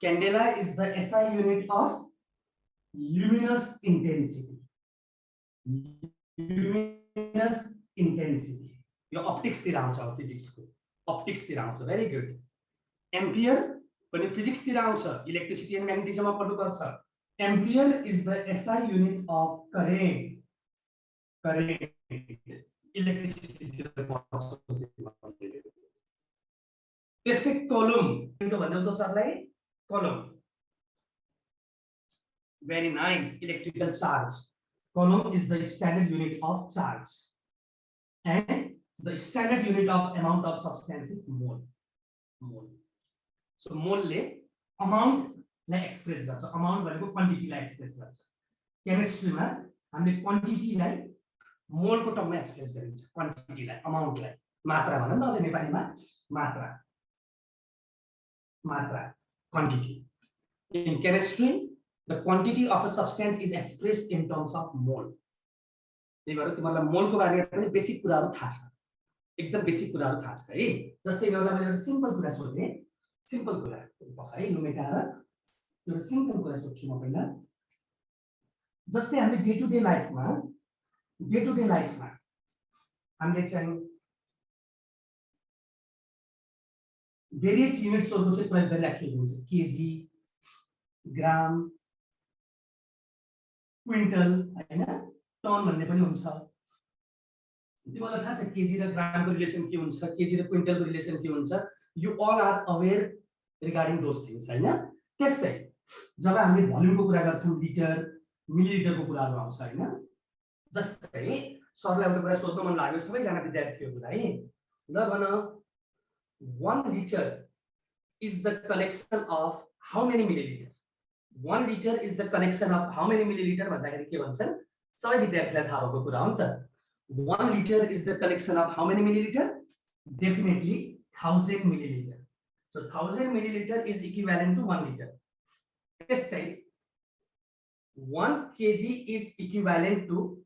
Candela is the SI unit of luminous intensity. Luminous intensity. यो optics तिर आउँछ physics को. Optics तिर आउँछ. Very good. Ampere पनि physics तिर आउँछ. Electricity and magnetism मा पढ्नु पर्छ. Ampere is the SI unit of current. Current. Electricity तिर पढ्छ. त्यसकै column into भन्नु त सरलाई column. Very nice. Electrical charge. Coulomb is the standard unit of charge, and the standard unit of amount of substance is mole. Mole. So mole le amount la express garcha. Amount भनेको quantity लाई express गर्छ. Chemistry मा हामीले quantity लाई mole को टर्ममा express गरिन्छ. Quantity लाई amount लाई मात्रा भनौँ न अझै नेपालीमा मात्रा. Matra, quantity. In chemistry, the quantity of a substance is expressed in terms of mole. त्यही भएर तिमीहरुलाई मोल को बारेमा पनि बेसिक कुराहरु थाहा छ. एकदम बेसिक कुराहरु थाहा छ है. जस्तै यिनीहरुलाई मैले एउटा सिम्पल कुरा सोध्ने. सिम्पल कुरा. है लुमेटार एउटा सिम्पल कुरा सोध्छु म पहिला. जस्तै हामी डे टु डे लाइफमा हामीले चाहिँ various units of which प्रयोग गरिराखेको हुन्छ. केजी, ग्राम, क्विन्टल हैन, टन भन्ने पनि हुन्छ. तिमीलाई थाहा छ केजी र ग्रामको रिलेसन के हुन्छ, केजी र क्विन्टलको रिलेसन के हुन्छ. You all are aware regarding those things हैन. त्यस्तै जब हामीले भोल्युमको कुरा गर्छौं लिटर, मिलिलिटरको कुराहरु आउँछ हैन. जस्तै सरलाई एउटा कुरा सोध्न मन लाग्यो सबै जना विद्यार्थीहरुलाई. ल भन 1 liter is the collection of how many milliliters? 1 liter is the collection of how many milliliter भन्दाखेरि के भन्छन्? सबै विद्यार्थीलाई थाहा भएको कुरा हो नि त. 1 liter is the collection of how many milliliter? Definitely 1000 milliliter. So 1000 milliliter is equivalent to 1 liter. त्यस्तै 1 kg is equivalent to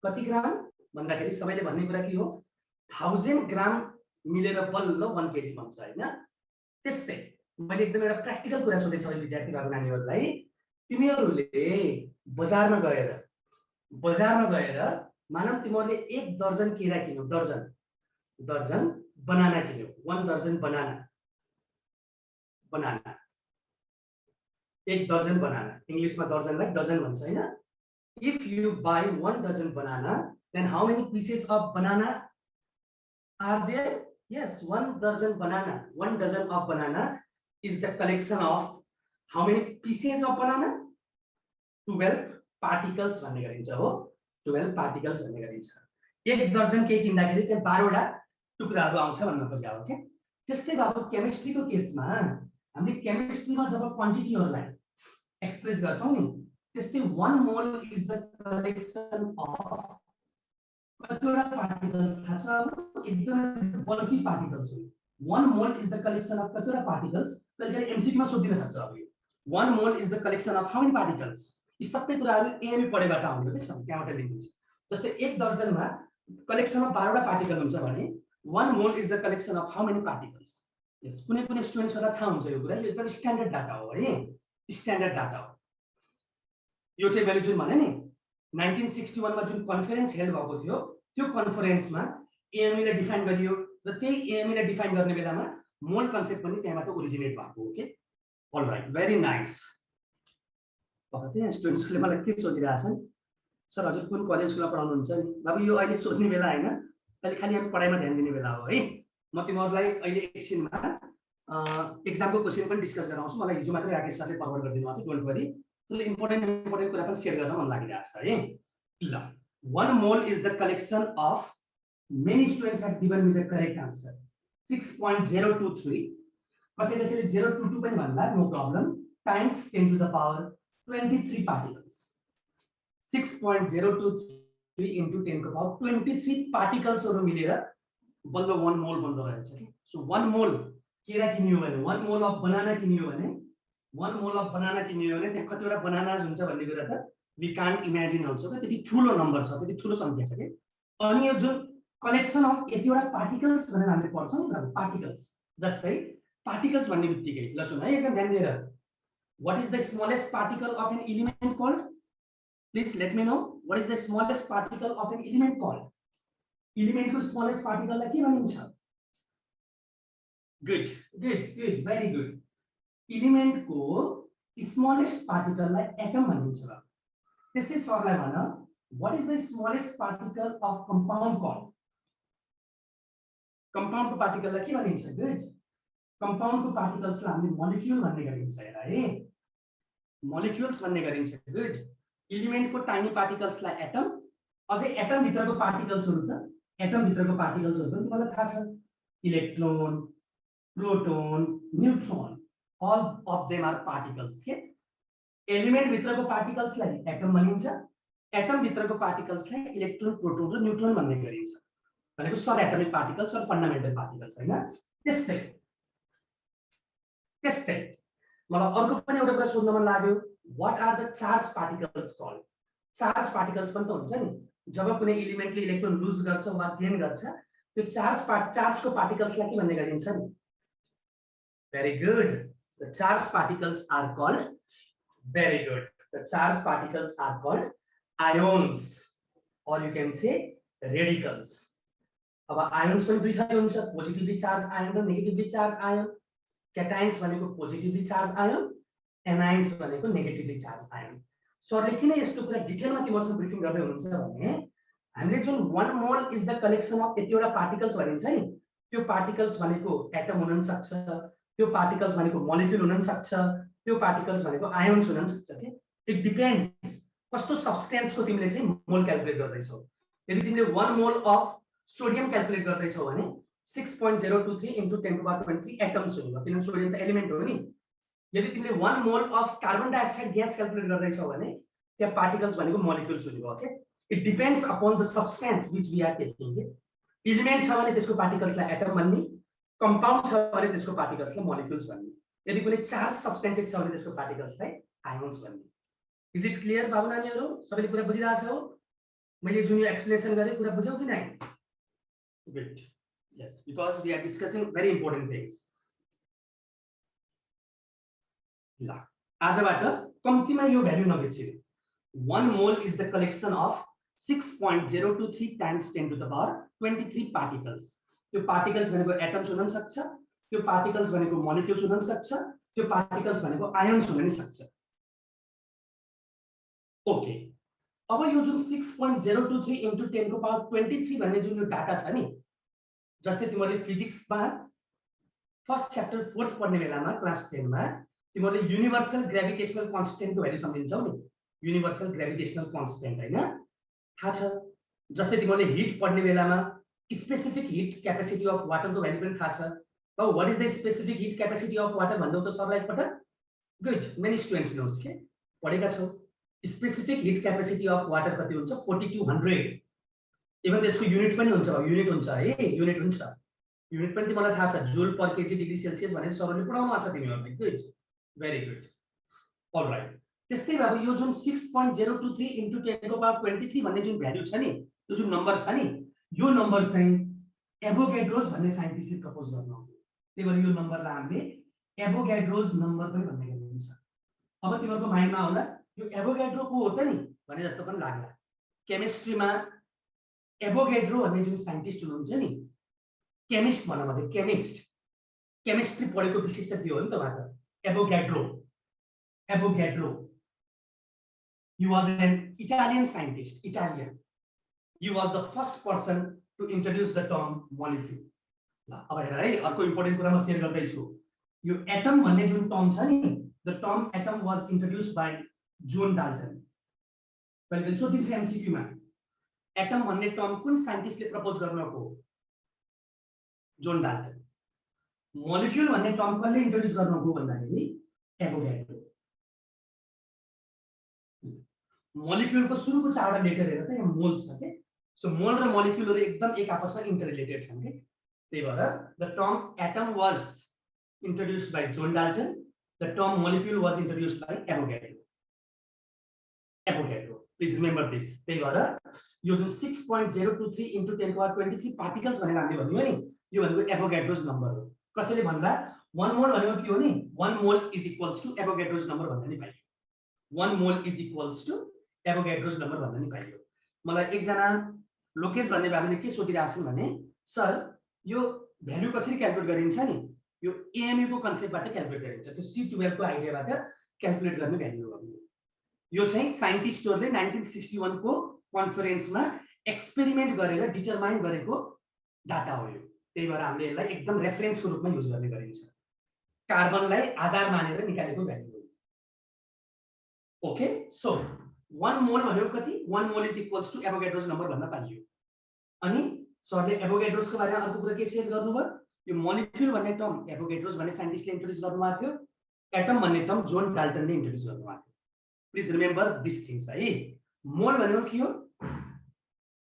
कति ग्राम भन्दाखेरि सबैले भन्ने कुरा के हो? 1000 ग्राम मिलेर बल्ल 1 केजी बन्छ हैन. त्यस्तै मैले एकदम एउटा प्र्याक्टिकल कुरा सोधे सबै विद्यार्थीहरु नानीहरुलाई. तिमीहरुले बजारमा गएर मानव तिमीहरुले 1 दर्जन केरा किन्यौ. दर्जन बनाना किन्यौ. 1 दर्जन बनाना 1 दर्जन बनाना. इंग्लिशमा दर्जनलाई डजन भन्छ हैन. If you buy 1 dozen banana, then how many pieces of banana are there? Yes, 1 dozen banana. 1 dozen of banana is the collection of how many pieces of banana? 12 particles भन्ने गरिन्छ हो. 12 particles भन्ने गरिन्छ. 1 दर्जन cake किन्दाखेरि त्यहाँ 12 वटा टुक्राहरु आउँछ भन्न खोजेको हो के. त्यस्तै अब केमिस्ट्रीको केसमा हामीले केमिस्ट्रीमा जब क्वान्टिटीहरुलाई एक्सप्रेस गर्छौं नि, त्यस्तै 1 mole is the collection of कतिवटा particles थाहा छ एकदम बल्की particles हो. 1 mole is the collection of कतिवटा particles. कहिले एमसीक्यू मा सोधिन सक्छ अब यो. 1 mole is the collection of how many particles? यी सबै कुराहरु एएमई पढेबाट आउँछ के छ, त्यहाँबाट लिन्छ. जस्तै 1 दर्जनमा कलेक्सन अफ 12 वटा पार्टिकल हुन्छ भने 1 mole is the collection of how many particles? यस कुनै स्टुडेन्ट्सहरुलाई थाहा हुन्छ यो कुरा. यो एकदम स्ट्यान्डर्ड डाटा हो है. स्ट्यान्डर्ड डाटा हो. यो चाहिँ मैले जुन भने नि 1961 मा जुन कन्फरेन्स हेल्ड भएको थियो, त्यो कन्फरेन्समा एएमई लाई डिफाइन गरियो र त्यही एएमई लाई डिफाइन गर्ने बेलामा मोल कन्सेप्ट पनि त्यहाँबाट ओरिजिनेट भएको हो के. All right, very nice. पक्कै स्टुडेन्ट्सले मलाई के सोधिरहेछन्, सर हजुर कुन कलेजमा पढाउनुहुन्छ नि? बाबु यो अहिले सोध्ने बेला हैन, अहिले खाली हामी पढाइमा ध्यान दिने बेला हो है. म तिमीहरुलाई अहिले एकछिनमा एक्जामको क्वेशन पनि डिस्कस गराउँछु. मलाई हिजो मात्रै राकेश सरले फरवर्ड गरिदिनु भएको थियो. Don't worry. इम्पोर्टेन्ट कुरा पनि शेयर गर्न मन लागिरहेको छ है. ल 1 mole is the collection of, many students have given me the correct answer 6.023. कसैले 022 पनि भन्ला, no problem. Times 10 to the power 23 particles. 6.023 into 10 को पावर 23 particles हरु मिलेर बल्ल 1 mole बन्द रहेछ के. सो 1 mole केरा किन्यो भने 1 mole of banana किन्यो भने 1 mole of banana किन्यो भने त्यहाँ कतिवटा बनानास हुन्छ भन्ने कुरा त we can't imagine also के. त्यति ठूलो नम्बर छ, त्यति ठूलो संख्या छ के. अनि यो जुन कलेक्सन अफ यतिवटा पार्टिकल्स भनेर हामीले पढ्छौं नि, पार्टिकल्स जस्तै पार्टिकल्स भन्ने बित्तिकै ल सुन है एकदम ध्यान दिएर what is the smallest particle of an element called? Please let me know what is the smallest particle of an element called? Element को smallest particle लाई के भनिन्छ? Good, very good. Element को smallest particle लाई atom भनिन्छ. त्यसकै सरलाई भन what is the smallest particle of compound called? Compound को particle लाई के भनिन्छ? Good. Compound को particles लाई हामीले molecule भन्ने गरिन्छ हेर है. Molecules भन्ने गरिन्छ. Good. Element को tiny particles लाई atom. अझै atom भित्रको particles हरु त atom भित्रको particles हरु पनि मलाई थाहा छ. Electron, proton, neutron, all of them are particles. के element भित्रको particles लाई atom भनिन्छ. Atom भित्रको particles लाई electron, proton र neutron भन्ने गरिन्छ. भनेको subatomic particles or fundamental particles हैन. त्यस्तै मलाई अर्को पनि एउटा कुरा सोध्न मन लाग्यो what are the charged particles called? Charged particles पनि त हुन्छ नि जब कुनै एलिमेन्टले इलेक्ट्रोन लुज गर्छ वा गेन गर्छ त्यो चार्ज को पार्टिकल्स लाई के भन्ने गरिन्छ नि very good the charged particles are called very good the charged particles are called ions or you can say radicals. अब ions पनि दुई थरी हुन्छ पोजिटिभली चार्ज आयन र नेगेटिभली चार्ज आयन. Cations भनेको पोजिटिभली चार्ज आयन, एनाइन्स भनेको negatively charge ion. सरले किन यस्तो कुरा डिटेलमा तिमीहरुसँग ब्रिफिङ गर्दै हुनुहुन्छ भने हामीले जुन 1 mole is the collection of यतिवटा पार्टिकल्स भनिन्छ नि त्यो पार्टिकल्स भनेको एटम हुन सक्छ, त्यो पार्टिकल्स भनेको मोलिक्युल हुन सक्छ, त्यो पार्टिकल्स भनेको आयन्स हुन सक्छ के इट डिपेन्ड्स कस्तो सब्स्टेन्सको तिमीले चाहिँ मोल क्याल्कुलेट गर्दै छौ. यदि तिमीले 1 मोल अफ सोडियम क्याल्कुलेट गर्दै छौ भने 6.023 into 10 to the power 23 atoms हुनेछ किनभने सोडियम त एलिमेन्ट हो नि. यदि तिमीले 1 mole of carbon dioxide gas calculate गर्दै छौ भने त्यहाँ पार्टिकल्स भनेको मोलिक्युल्स हुनेछ okay. It depends upon the substance which we are taking के. एलिमेन्ट छ भने त्यसको पार्टिकल्सलाई एटम भन्ने, कम्पाउन्ड छ भने त्यसको पार्टिकल्सलाई मोलिक्युल्स भन्ने. यदि कुनै चार्ज सब्स्टेन्सेस छ भने त्यसको पार्टिकल्सलाई आयन्स भन्ने. इज इट क्लियर बाबु नानीहरु? सबैले कुरा बुझिरहेछौ? मैले जुन यो एक्सप्लेनेसन गरे कुरा बुझ्यौ कि नै? Good. Yes, because we are discussing very important things. ल आजबाट कम्तिमा यो भ्यालु नबिर्सिनु. 1 mole is the collection of 6.023 times 10 to the power 23 particles. त्यो पार्टिकल्स भनेको एटम्स हुन सक्छ, त्यो पार्टिकल्स भनेको मोलिक्युल्स हुन सक्छ, त्यो पार्टिकल्स भनेको आयन्स हुन नि सक्छ. ओके. अब यो जुन 6.023 into 10 को पावर 23 भन्ने जुन यो डाटा छ नि जस्तै तिमीले फिजिक्समा फर्स्ट च्याप्टर 4th पढ्ने बेलामा क्लास 10 मा तिमीले युनिभर्सल ग्रेभिटेशनल कन्स्टेन्ट को भ्यालु सम्झिन्छौ नि. युनिभर्सल ग्रेभिटेशनल कन्स्टेन्ट हैन थाहा छ. जस्तै तिमीले हिट पढ्ने बेलामा specific heat capacity of water को भ्यालु पनि थाहा छ. अब what is the specific heat capacity of water भन्दै त सरलाई एकपटक. गुड. मेनी स्टुडेन्ट्स नोस के पढेका छौ. Specific heat capacity of water कति हुन्छ 4200. इभन त्यसको युनिट पनि हुन्छ. युनिट हुन्छ है युनिट हुन्छ. युनिट पनि तिमीलाई थाहा छ जुल पर केजी डिग्री सेल्सियस भनेर सरले पढाउनु छ तिमीहरुलाई. गुड. Very good. अलराइट. त्यस्तै भए यो जुन 6.023 into 10 को पावर 23 भन्ने जुन भ्यालु छ नि त्यो जुन नम्बर छ नि यो नम्बर चाहिँ एभोगाड्रोस भन्ने साइन्टिस्टले प्रपोज गर्नुभयो. त्यही भएर यो नम्बरलाई हामीले एभोगाड्रोस नम्बर पनि भन्ने गरिन्छ. अब तिमीहरुको माइन्डमा आउला यो एभोगाड्रो को हो त नि भने जस्तो पनि लाग्ला. केमिस्ट्रीमा एभोगाड्रो भन्ने जुन साइन्टिस्ट हुनुहुन्छ नि केमिस्ट भन्न भने केमिस्ट केमिस्ट्री पढेको विशेषज्ञ हो नि त उहाँ. एभोगाड्रो he was an Italian scientist. He was the first person to introduce the term molecule. अब हेर है अर्को इम्पोर्टेन्ट कुरा म शेयर गर्दै छु. यो एटम भन्ने जुन टर्म छ नि the term atom was introduced by John Dalton. पहिले सोधिन्छ एमसीक्यू मा एटम भन्ने टर्म कुन साइन्टिस्टले प्रपोज गर्नुभएको हो? John Dalton. मोलिक्युल भन्ने टर्म कसले इन्ट्रोड्युस गर्नुभएको भन्दाखेरि एभोगाड्रो. मोलिक्युल को सुरुको चारवटा लेटर हेर त यहाँ मोल छ के. सो मोल र मोलिक्युलहरु एकदम एक आपसमा इन्टररिलेटेड छन् के. त्यही भएर the term atom was introduced by John Dalton. The term molecule was introduced by Avogadro. Please remember this. त्यही भएर यो जुन 6.023 into 10 to the power 23 particles भनेर हामीले भन्यो नि यो भनेको एभोगाड्रोस नम्बर हो. कसैले भन्दा 1 मोल भनेको के हो नि 1 mole is equals to Avogadro's number भन्दा नि पाइयो 1 mole is equals to Avogadro's number भन्दा नि पाइयो मलाई एकजना लोकेश भन्ने बाबुले के सोधिरहेछन् भने सर यो भ्यालु कसरी क्याल्कुलेट गरिन्छ नि यो एएमयु को कन्सेप्टबाट क्याल्कुलेट गरिन्छ त्यो C12 को आइडियाबाट क्याल्कुलेट गर्ने भ्यालु हो यो चाहिँ साइन्टिस्टहरुले 1961 को कन्फरेन्समा एक्सपेरिमेन्ट गरेर डिटरमाइन गरेको डाटा हो यो त्यही भएर हामीले यसलाई एकदम रेफरेन्सको रूपमा युज गर्ने गरिन्छ कार्बनलाई आधार मानेर निकालेको भ्यालु हो ओके सो 1 मोल भनेको कति 1 mole is equals to Avogadro's number भन्न पाइयो अनि सरले एभोगाड्रोसको बारेमा अर्को कुरा के सेयर गर्नुभयो यो मोलिक्युल भन्ने टर्म एभोगाड्रोस भन्ने साइन्टिस्टले इन्ट्रोड्युस गर्नुभएको थियो एटम भन्ने टर्म जोन डाल्टनले इन्ट्रोड्युस गर्नुभएको थियो प्लिज रिमेम्बर दिस थिंग्स है मोल भनेको के हो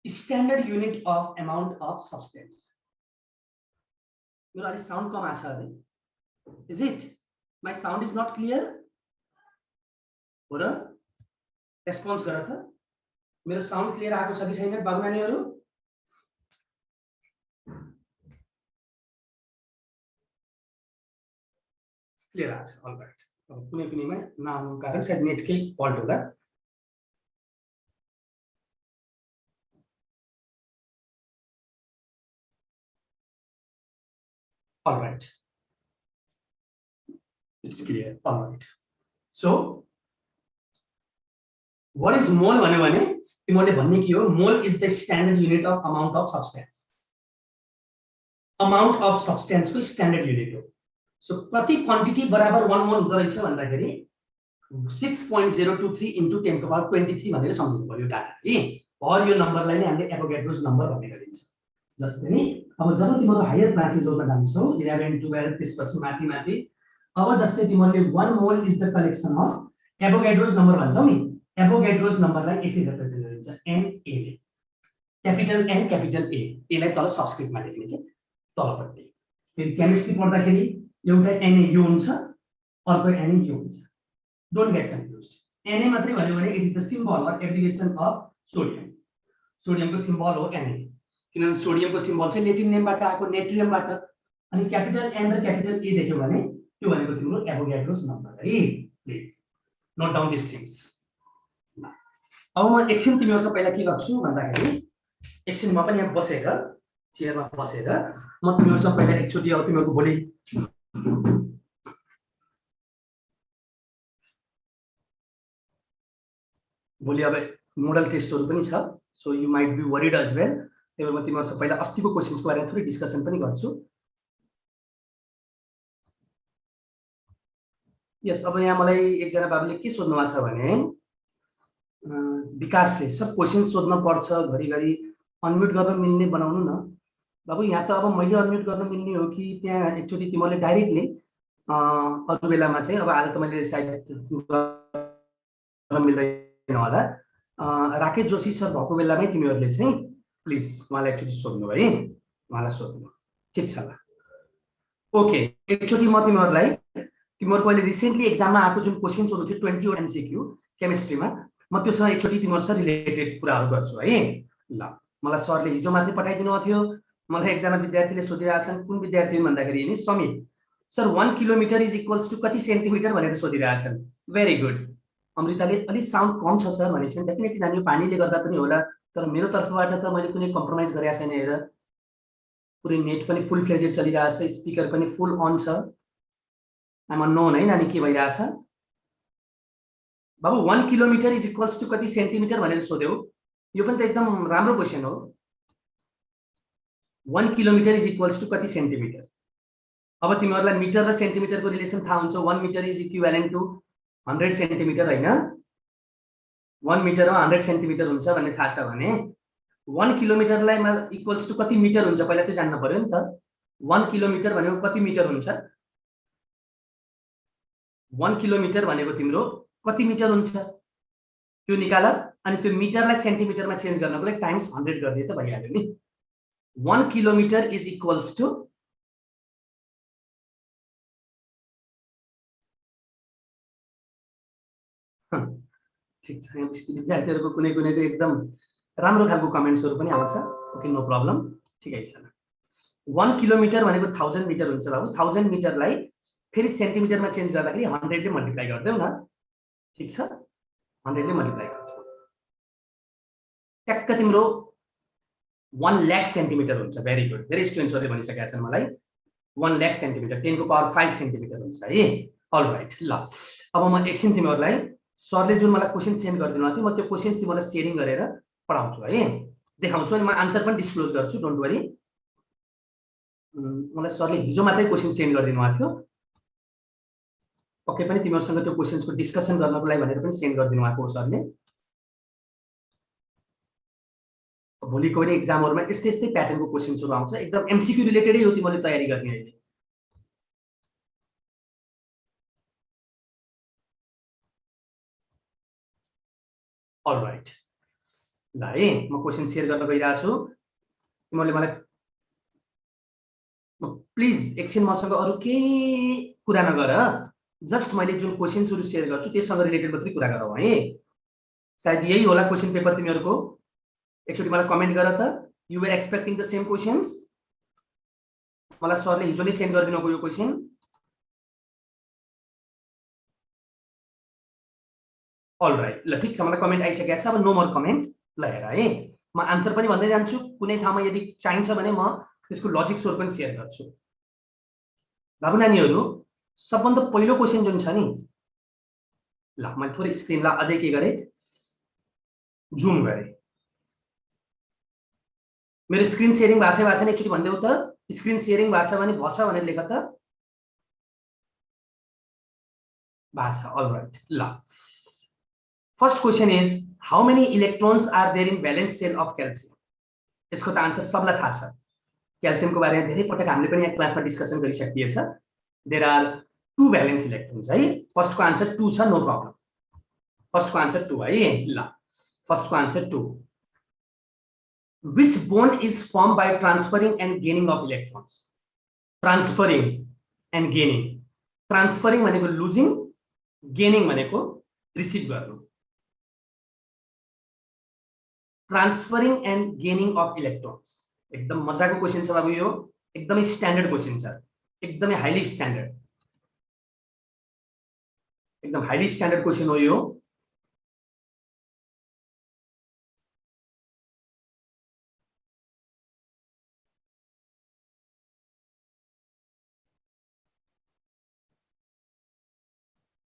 standard unit of amount of substance मेरो अलि साउन्ड कम आछ अरे is it my sound is not clear हो र रेस्पोन्स गर त मेरो साउन्ड क्लियर आएको छ कि छैन बाबु नानीहरु क्लियर आछ अलराइट अब कुनै कुनैमा नआउनुको कारण सायद नेटकै फल्ट होला all right it's clear all right so what is mole भन्यो भने तिमीले भन्ने के हो mole is the standard unit of amount of substance amount of substance को standard unit हो so कति क्वान्टिटी बराबर 1 मोल हुँदो रहेछ भन्दाखेरि 6.023 into 10 to the power 23 भनेर सम्झिनु पर्यो डाटा है और यो नम्बरलाई नै हामीले एभोगाड्रोस नम्बर भन्ने गरिन्छ जस्तै नि अब जब तिम्रो हायर क्लासेसहरुमा जान्छौ 11 12 त्यसपछि माथि माथि अब जस्तै तिमीले 1 mole is the collection of Avogadro's number भन्छौ नि एभोगाड्रोस नम्बरलाई यसरी रिप्रेजेन्ट गरिन्छ NA ले क्यापिटल N क्यापिटल A लाई तल सबस्क्रिप्टमा लेख्ने के तलपट्टि फेरि केमिस्ट्री पढ्दाखेरि एउटा NaU हुन्छ अर्को NaU हुन्छ डोन्ट गेट कन्फ्युज्ड Na मात्रै भन्यो भने it is the symbol or abbreviation of sodium सोडियमको सिम्बल हो Na किनभने सोडियमको सिम्बल चाहिँ लेटिन नेमबाट आएको नेट्रियमबाट अनि क्यापिटल N र क्यापिटल A देख्यो भने त्यो भनेको तिम्रो एभोगाड्रोस नम्बर है please note down this things अब म एकछिन तिमीहरुसँग पहिला के गर्छु भन्दाखेरि एकछिन म पनि यहाँ बसेर चेयरमा बसेर म तिमीहरुसँग पहिला एकचोटी अब तिमीहरुको भोलि अब मोडल टेस्टहरु पनि छ so you might be worried as well त्यही भएर म तिमीहरुसँग पहिला अस्तिको क्वेशन्सको बारेमा थोरै डिस्कसन पनि गर्छु यस अब यहाँ मलाई एकजना बाबुले के सोध्नु भएको छ भने विकासले सब क्वेशन सोध्न पर्छ घरिघरि अनम्युट गर्न मिल्ने बनाउनु न बाबु यहाँ त अब मैले अनम्युट गर्न मिल्ने हो कि त्यहाँ एकचोटी तिमीले डाइरेक्टली अरु बेलामा चाहिँ अब आज त मैले सायद मिल्दैन होला राकेश जोशी सर भएको बेलामै तिमीहरुले चाहिँ प्लिज मलाई एकचोटी सोध्नु है मलाई सोध्नु ठीक छ ल ओके एकचोटी म तिमीहरुलाई तिमीहरुको अहिले रिसेन्टली एक्जाममा आएको जुन क्वेशन सोध्नु थियो 20 वटा एमसीक्यू केमिस्ट्रीमा म त्योसँग एकचोटी तिमीहरुसँग रिलेटेड कुराहरु गर्छु है ल मलाई सरले हिजो मात्रै पठाइदिनु थियो मलाई एकजना विद्यार्थीले सोधिरहेछन् कुन विद्यार्थी भन्दाखेरि नि Sameer sir 1 kilometre is equals to कति सेन्टिमिटर भनेर सोधिरहेछन् भेरी गुड अमृताले अलि साउन्ड कम छ सर भनेछन् डेफिनेटली नानी पानीले गर्दा पनि होला तर मेरो तर्फबाट त मैले कुनै कम्प्रोमाइज गरेको छैन हेर पुरै नेट पनि फुल फ्लेजेड चलिरहेछ स्पिकर पनि फुल अन छ आइम अननोन है नानी के भइरहेछ बाबु 1 किलोमिटर इज इक्वल्स टु कति सेन्टिमिटर भनेर सोध्यो यो पनि त एकदम राम्रो क्वेशन हो 1 किलोमिटर इज इक्वल्स टु कति सेन्टिमिटर अब तिमीहरुलाई मिटर र सेन्टिमिटरको रिलेसन थाहा हुन्छ 1 metre is equivalent to 100 centimetre हैन 1 मिटरमा 100 सेन्टिमिटर हुन्छ भन्ने थाहा छ भने 1 किलोमिटरलाई इक्वल्स टु कति मिटर हुन्छ पहिला त्यो जान्न पर्यो नि त 1 किलोमिटर भनेको कति मिटर हुन्छ 1 किलोमिटर भनेको तिम्रो कति मिटर हुन्छ त्यो निकाल अनि त्यो मिटरलाई सेन्टिमिटरमा चेन्ज गर्नको लागि टाइम्स 100 गरिदिए त भइहाल्यो नि 1 किलोमिटर इज इक्वल्स टु ठीक छ यहाँ विद्यार्थीहरुको कुनै कुनैको एकदम राम्रो खालको कमेन्ट्सहरु पनि आउँछ ओके नो प्रब्लम ठिकै छ 1 किलोमिटर भनेको 1000 मिटर हुन्छ बाबु 1000 मिटरलाई फेरि सेन्टिमिटरमा चेन्ज गर्दाखेरि 100 ले मल्टिप्लाई गर्दियौ न, ठीक छ, 100 ले मल्टिप्लाई गर्दियौ, ट्याक्क तिम्रो 1 लाख सेन्टिमिटर हुन्छ। भेरी गुड, धेरै स्टुडेन्ट्सहरुले भनिसकेका छन् मलाई 1 लाख सेन्टिमिटर, 10 को पावर 5 सेन्टिमिटर हुन्छ है। अल राइट, ल अब म एकछिन तिमीहरुलाई सरले जुन मलाई क्वेशन सेन्ड गरिदिनु भएको थियो, म त्यो क्वेशन्स तिमीहरुलाई शेयरिङ गरेर पढाउँछु है, देखाउँछु, अनि म आन्सर पनि डिस्क्लोज गर्छु, डोन्ट वरी। मलाई सरले हिजो मात्रै क्वेशन सेन्ड गरिदिनु भएको थियो, पक्कै पनि तिमीहरुसँग त्यो क्वेशन्सको डिस्कसन गर्नको लागि भनेर पनि सेन्ड गरिदिनु भएको हो सरले। भोलिको पनि एक्जामहरुमा यस्तै यस्तै प्याटर्नको क्वेशन्सहरु आउँछ, एकदम एमसीक्यू रिलेटेडै हो तिमीले तयारी गर्ने अहिले। अल राइट, ल है म क्वेशन शेयर गर्न गइरहेको छु, तिमीले मलाई प्लिज एकछिन मसँग अरु केही कुरा नगर, जस्ट मैले जुन क्वेशन्सहरु शेयर गर्छु त्यससँग रिलेटेड मात्रै कुरा गरौ है। सायद यही होला क्वेशन पेपर तिमीहरुको, एकचोटी मलाई कमेन्ट गर त, you were expecting the same questions. मलाई सरले हिजो नै सेन्ड गरिदिनु भएको यो क्वेशन। अल राइट, ल ठीक छ, मलाई कमेन्ट आइसकेको छ, अब नो मोर कमेन्ट। ल हेर है, म आन्सर पनि भन्दै जान्छु, कुनै ठाउँमा यदि चाहिन्छ भने म त्यसको लजिक सोर पनि शेयर गर्छु। बाबु नानीहरु, सबभन्दा पहिलो क्वेशन जुन छ नि, ल मैले थोरै स्क्रिनलाई अझै के गरे, जुम गरे। मेरो स्क्रिन शेयरिङ भएको छैन एकचोटी भन्देऊ त, स्क्रिन शेयरिङ भएको छ भने भछ भनेर लेख त। भएको छ, अल राइट, ल first question is how many electrons are there in valence shell of calcium. यसको त आन्सर सबलाई थाहा छ, क्याल्सियमको बारेमा धेरै पटक हामीले पनि यहाँ क्लासमा डिस्कसन गरिसकिएछ। देयर आर 2 भ्यालेन्स इलेक्ट्रोन्स है, फर्स्टको आन्सर 2 छ, नो प्रब्लम, फर्स्टको आन्सर 2 है। ल फर्स्टको answer 2। Which bond is formed by transferring and gaining of electrons? Transferring and gaining. Transferring भनेको losing, gaining भनेको receive गर्नु। Transferring and gaining of electrons, एकदम मजाको क्वेशन छ बाबु, यो एकदमै स्ट्यान्डर्ड क्वेशन छ, एकदमै हाइली स्ट्यान्डर्ड, एकदम हाइली स्ट्यान्डर्ड क्वेशन हो यो।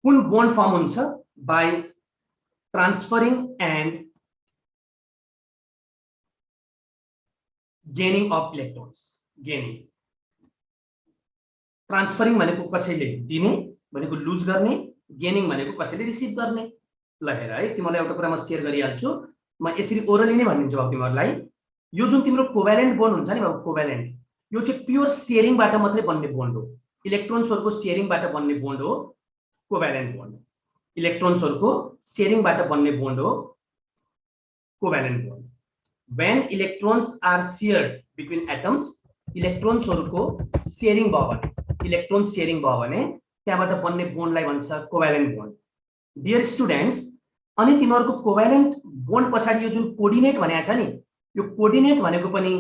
कुन बोन्ड फर्म हुन्छ by transferring and gaining of electrons. Gaining, transferring भनेको कसैले दिने भनेको लुज गर्ने, गेनिङ भनेको कसैले रिसिभ गर्ने। ल हेर है, तिमीलाई एउटा कुरा म शेयर गरिहाल्छु, म यसरी ओरली नै भनिदिन्छु अब तिमीहरुलाई। यो जुन तिम्रो कोभ्यालेन्ट बोन्ड हुन्छ नि बाबु, कोभ्यालेन्ट, यो चाहिँ प्योर शेयरिङबाट मात्रै बन्ने बोन्ड हो, इलेक्ट्रोन्सहरुको शेयरिङबाट बन्ने बोन्ड हो कोभ्यालेन्ट बोन्ड। इलेक्ट्रोन्सहरुको शेयरिङबाट बन्ने बोन्ड हो covalent bond. When electrons are shared between atoms, इलेक्ट्रोन्सहरुको शेयरिङ भयो भने, इलेक्ट्रोन शेयरिङ भयो भने त्यहाँबाट बन्ने बोन्डलाई भन्छ कोभ्यालेन्ट बोन्ड। डियर स्टुडेन्ट्स, अनि तिमीहरुको कोभ्यालेन्ट बोन्ड पछाडी यो जुन कोर्डिनेट भनेको छ नि, यो कोर्डिनेट भनेको पनि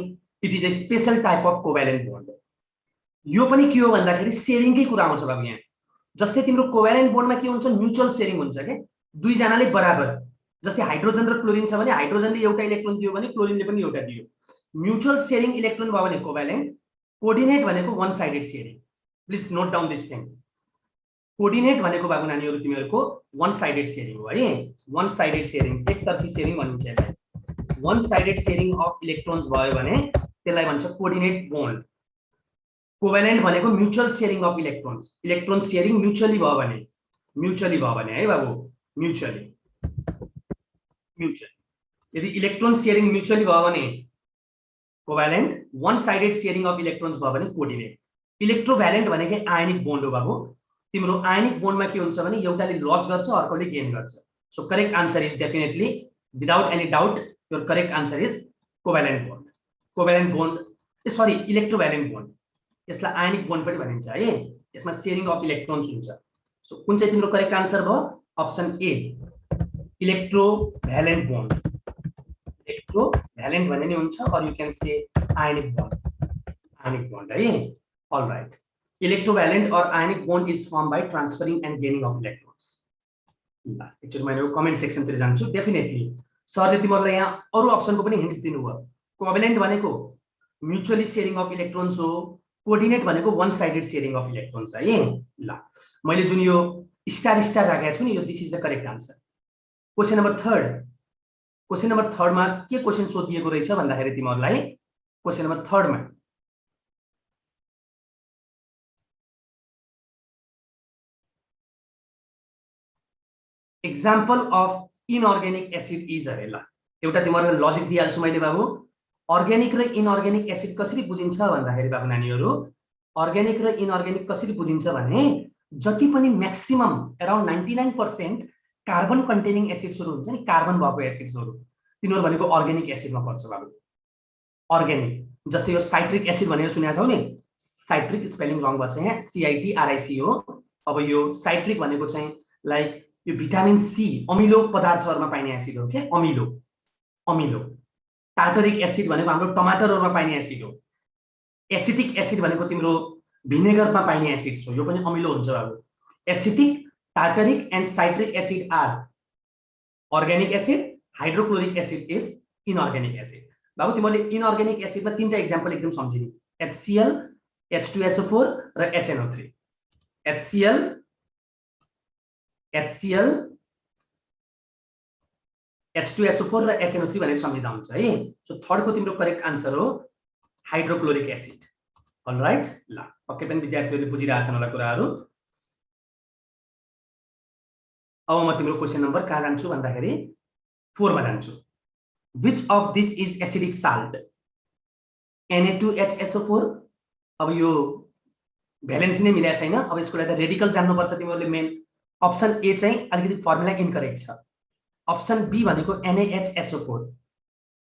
it is a special type of covalent bond. यो पनि के हो भन्दाखेरि शेयरिङकै कुरा आउँछ बाबु यहाँ। जस्तै तिम्रो कोभ्यालेन्ट बोन्डमा के हुन्छ, म्युचुअल शेयरिङ हुन्छ के, दुई जनाले बराबर, जस्तै हाइड्रोजन र क्लोरिन छ भने हाइड्रोजनले एउटा इलेक्ट्रोन दियो भने क्लोरिनले पनि एउटा दियो, म्युचुअल शेयरिङ इलेक्ट्रोन भयो भने कोभ्यालेन्ट। कोर्डिनेट भनेको one sided sharing, please note down this thing. Coordinate भनेको बाबु नानीहरु तिमीहरुको वन साइडेड शेयरिङ हो है, वन साइडेड शेयरिङ, एकतर्फी शेयरिङ भनिन्छ यसलाई। One sided sharing of electrons भयो भने त्यसलाई भन्छ कोर्डिनेट बोन्ड। कोभ्यालेन्ट भनेको mutual sharing of electrons, electron sharing mutually भयो भने है बाबु, म्युचुअली, म्युचुअल। यदि इलेक्ट्रोन शेयरिङ म्युचुअली भयो भने covalent, one sided sharing of electrons भयो भने कोर्डिनेट। इलेक्ट्रोभ्यालेन्ट भनेको आयनिक बोन्ड हो बाबु। तिम्रो आयनिक बोन्डमा के हुन्छ भने एउटाले लस गर्छ अर्कोले गेन गर्छ। So correct answer is definitely, without any doubt, your correct answer is covalent bond. Covalent bond, sorry electrovalent bond, यसलाई आयनिक बोन्ड पनि भनिन्छ है, यसमा शेयरिङ अफ इलेक्ट्रोन्स हुन्छ। सो कुन चाहिँ तिम्रो करेक्ट आन्सर भयो, option A, electrovalent bond. Electrovalent भन्ने नि हुन्छ, or you can say ionic bond, ionic bond है। All right, electrovalent or ionic bond is form by transferring and gaining of electrons. एकचोटि मैले कमेन्ट सेक्सनतिर जान्छु। डेफिनेटली सरले तिमीहरूलाई यहाँ अरू अप्सनको पनि हिन्ट्स दिनुभयो। कोभ्यालेन्ट भनेको म्युचुअली सेयरिङ अफ इलेक्ट्रोन्स हो, कोअर्डिनेट भनेको one sided sharing of electrons है। ल मैले जुन यो स्टार स्टार राखेको छु नि, यो this is the correct answer. Question number 3 मा के क्वेसन सोधिएको रहेछ भन्दाखेरि तिमीहरूलाई क्वेसन नम्बर 3 मा example of inorganic acid is अरे। ल एउटा तिमीहरूलाई लजिक दिइहाल्छु मैले बाबु। अर्ग्यानिक र इनअर्गेनिक एसिड कसरी बुझिन्छ भन्दाखेरि बाबु नानीहरू, अर्ग्यानिक र इनअर्गेनिक कसरी बुझिन्छ भने जति पनि म्याक्सिमम अराउन्ड 99% कार्बन कन्टेनिङ एसिड्सहरु हुन्छ नि, कार्बन भएको एसिड्सहरु, तिनीहरु भनेको अर्ग्यानिक एसिडमा पर्छ बाबु। अर्ग्यानिक जस्तै यो साइट्रिक एसिड भनेर सुनेका छौ नि, साइट्रिक स्पेलिङ रङ भएको छ यहाँ, CITRIC हो। अब यो साइट्रिक भनेको चाहिँ लाइक यो भिटामिन सी अमिलो पदार्थहरुमा पाइने एसिड हो के, अमिलो। टार्टरिक एसिड भनेको हाम्रो टमाटरहरुमा पाइने एसिड हो। एसिटिक एसिड भनेको तिम्रो भिनेगरमा पाइने एसिड हो, यो पनि अमिलो हुन्छ बाबु। Acetic, tartaric and citric acid are organic acid, hydrochloric acid is inorganic acid. बाबु तिमीले इनअर्ग्यानिक एसिडमा तीनटा एक्जाम्पल एकदम सम्झिने, HCl, H2SO4 र HNO3। HCl, H2SO4 र HNO3 भनेर सम्झिँदा हुन्छ है। सो थर्ड को तिम्रो करेक्ट आन्सर हो हाइड्रोक्लोरिक एसिड। अलराइट, ल पक्कै पनि विद्यार्थीहरूले बुझिरहेछन् होला कुराहरू। अब म तिम्रो क्वेशन नम्बर कहाँ जान्छु भन्दाखेरि 4 मा जान्छु। Which of this is acidic salt? Na2HSO4। अब यो भ्यालेन्सी नै मिलेको छैन, अब यसको लागि रेडिकल जान्नुपर्छ तिमीहरूले मेन। अप्सन ए चाहिँ अलिकति फर्मुला इनकरेक्ट छ। अप्सन बी भनेको NaHSO4,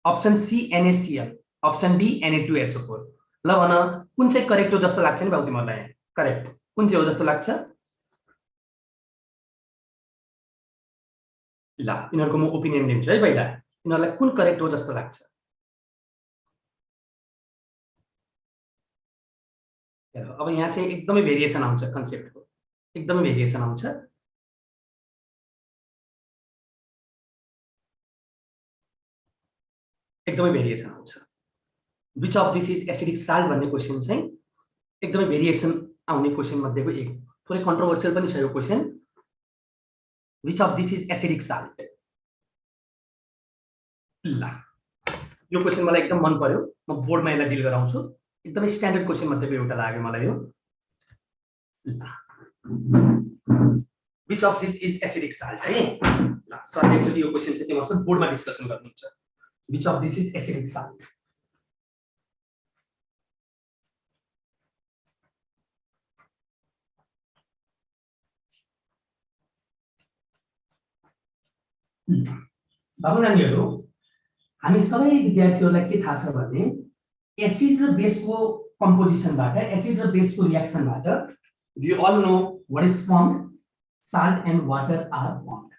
option C NaCl, option D Na2SO4। ल भन कुन चाहिँ करेक्ट हो जस्तो लाग्छ नि बाबु तिमीहरूलाई? करेक्ट कुन चाहिँ हो जस्तो लाग्छ? ल यिनीहरूको म ओपिनियन दिन्छु है पहिला, यिनीहरूलाई कुन करेक्ट हो जस्तो लाग्छ? अब यहाँ चाहिँ एकदमै भेरिएसन आउँछ कन्सेप्टको, एकदमै भेरिएसन आउँछ। एकदमै भेरिएसन आउँछ। Which of this is acidic salt भन्ने क्वेसन चाहिँ एकदमै भेरिएसन आउने क्वेसन मध्येको एक, थोरै कन्ट्रोभर्सियल पनि छ यो question. Which of this is acidic salt? ल यो क्वेसन मलाई एकदम मन पर्यो, म बोर्डमा यसलाई डिल गराउँछु। एकदमै स्ट्यान्डर्ड क्वेसन मध्येको एउटा लाग्यो मलाई यो। Which of this is acidic salt है। ल सरले एक्चुअली यो क्वेसन चाहिँ तिमीसँग बोर्डमा डिस्कसन गर्नुहुन्छ। Which of this is acidic salt? बाबु नानीहरू, हामी सबै विद्यार्थीहरूलाई के थाहा छ भने एसिड र बेसको कम्पोजिसनबाट, एसिड र बेसको रिएक्सनबाट we all know what is formed, salt and water are formed.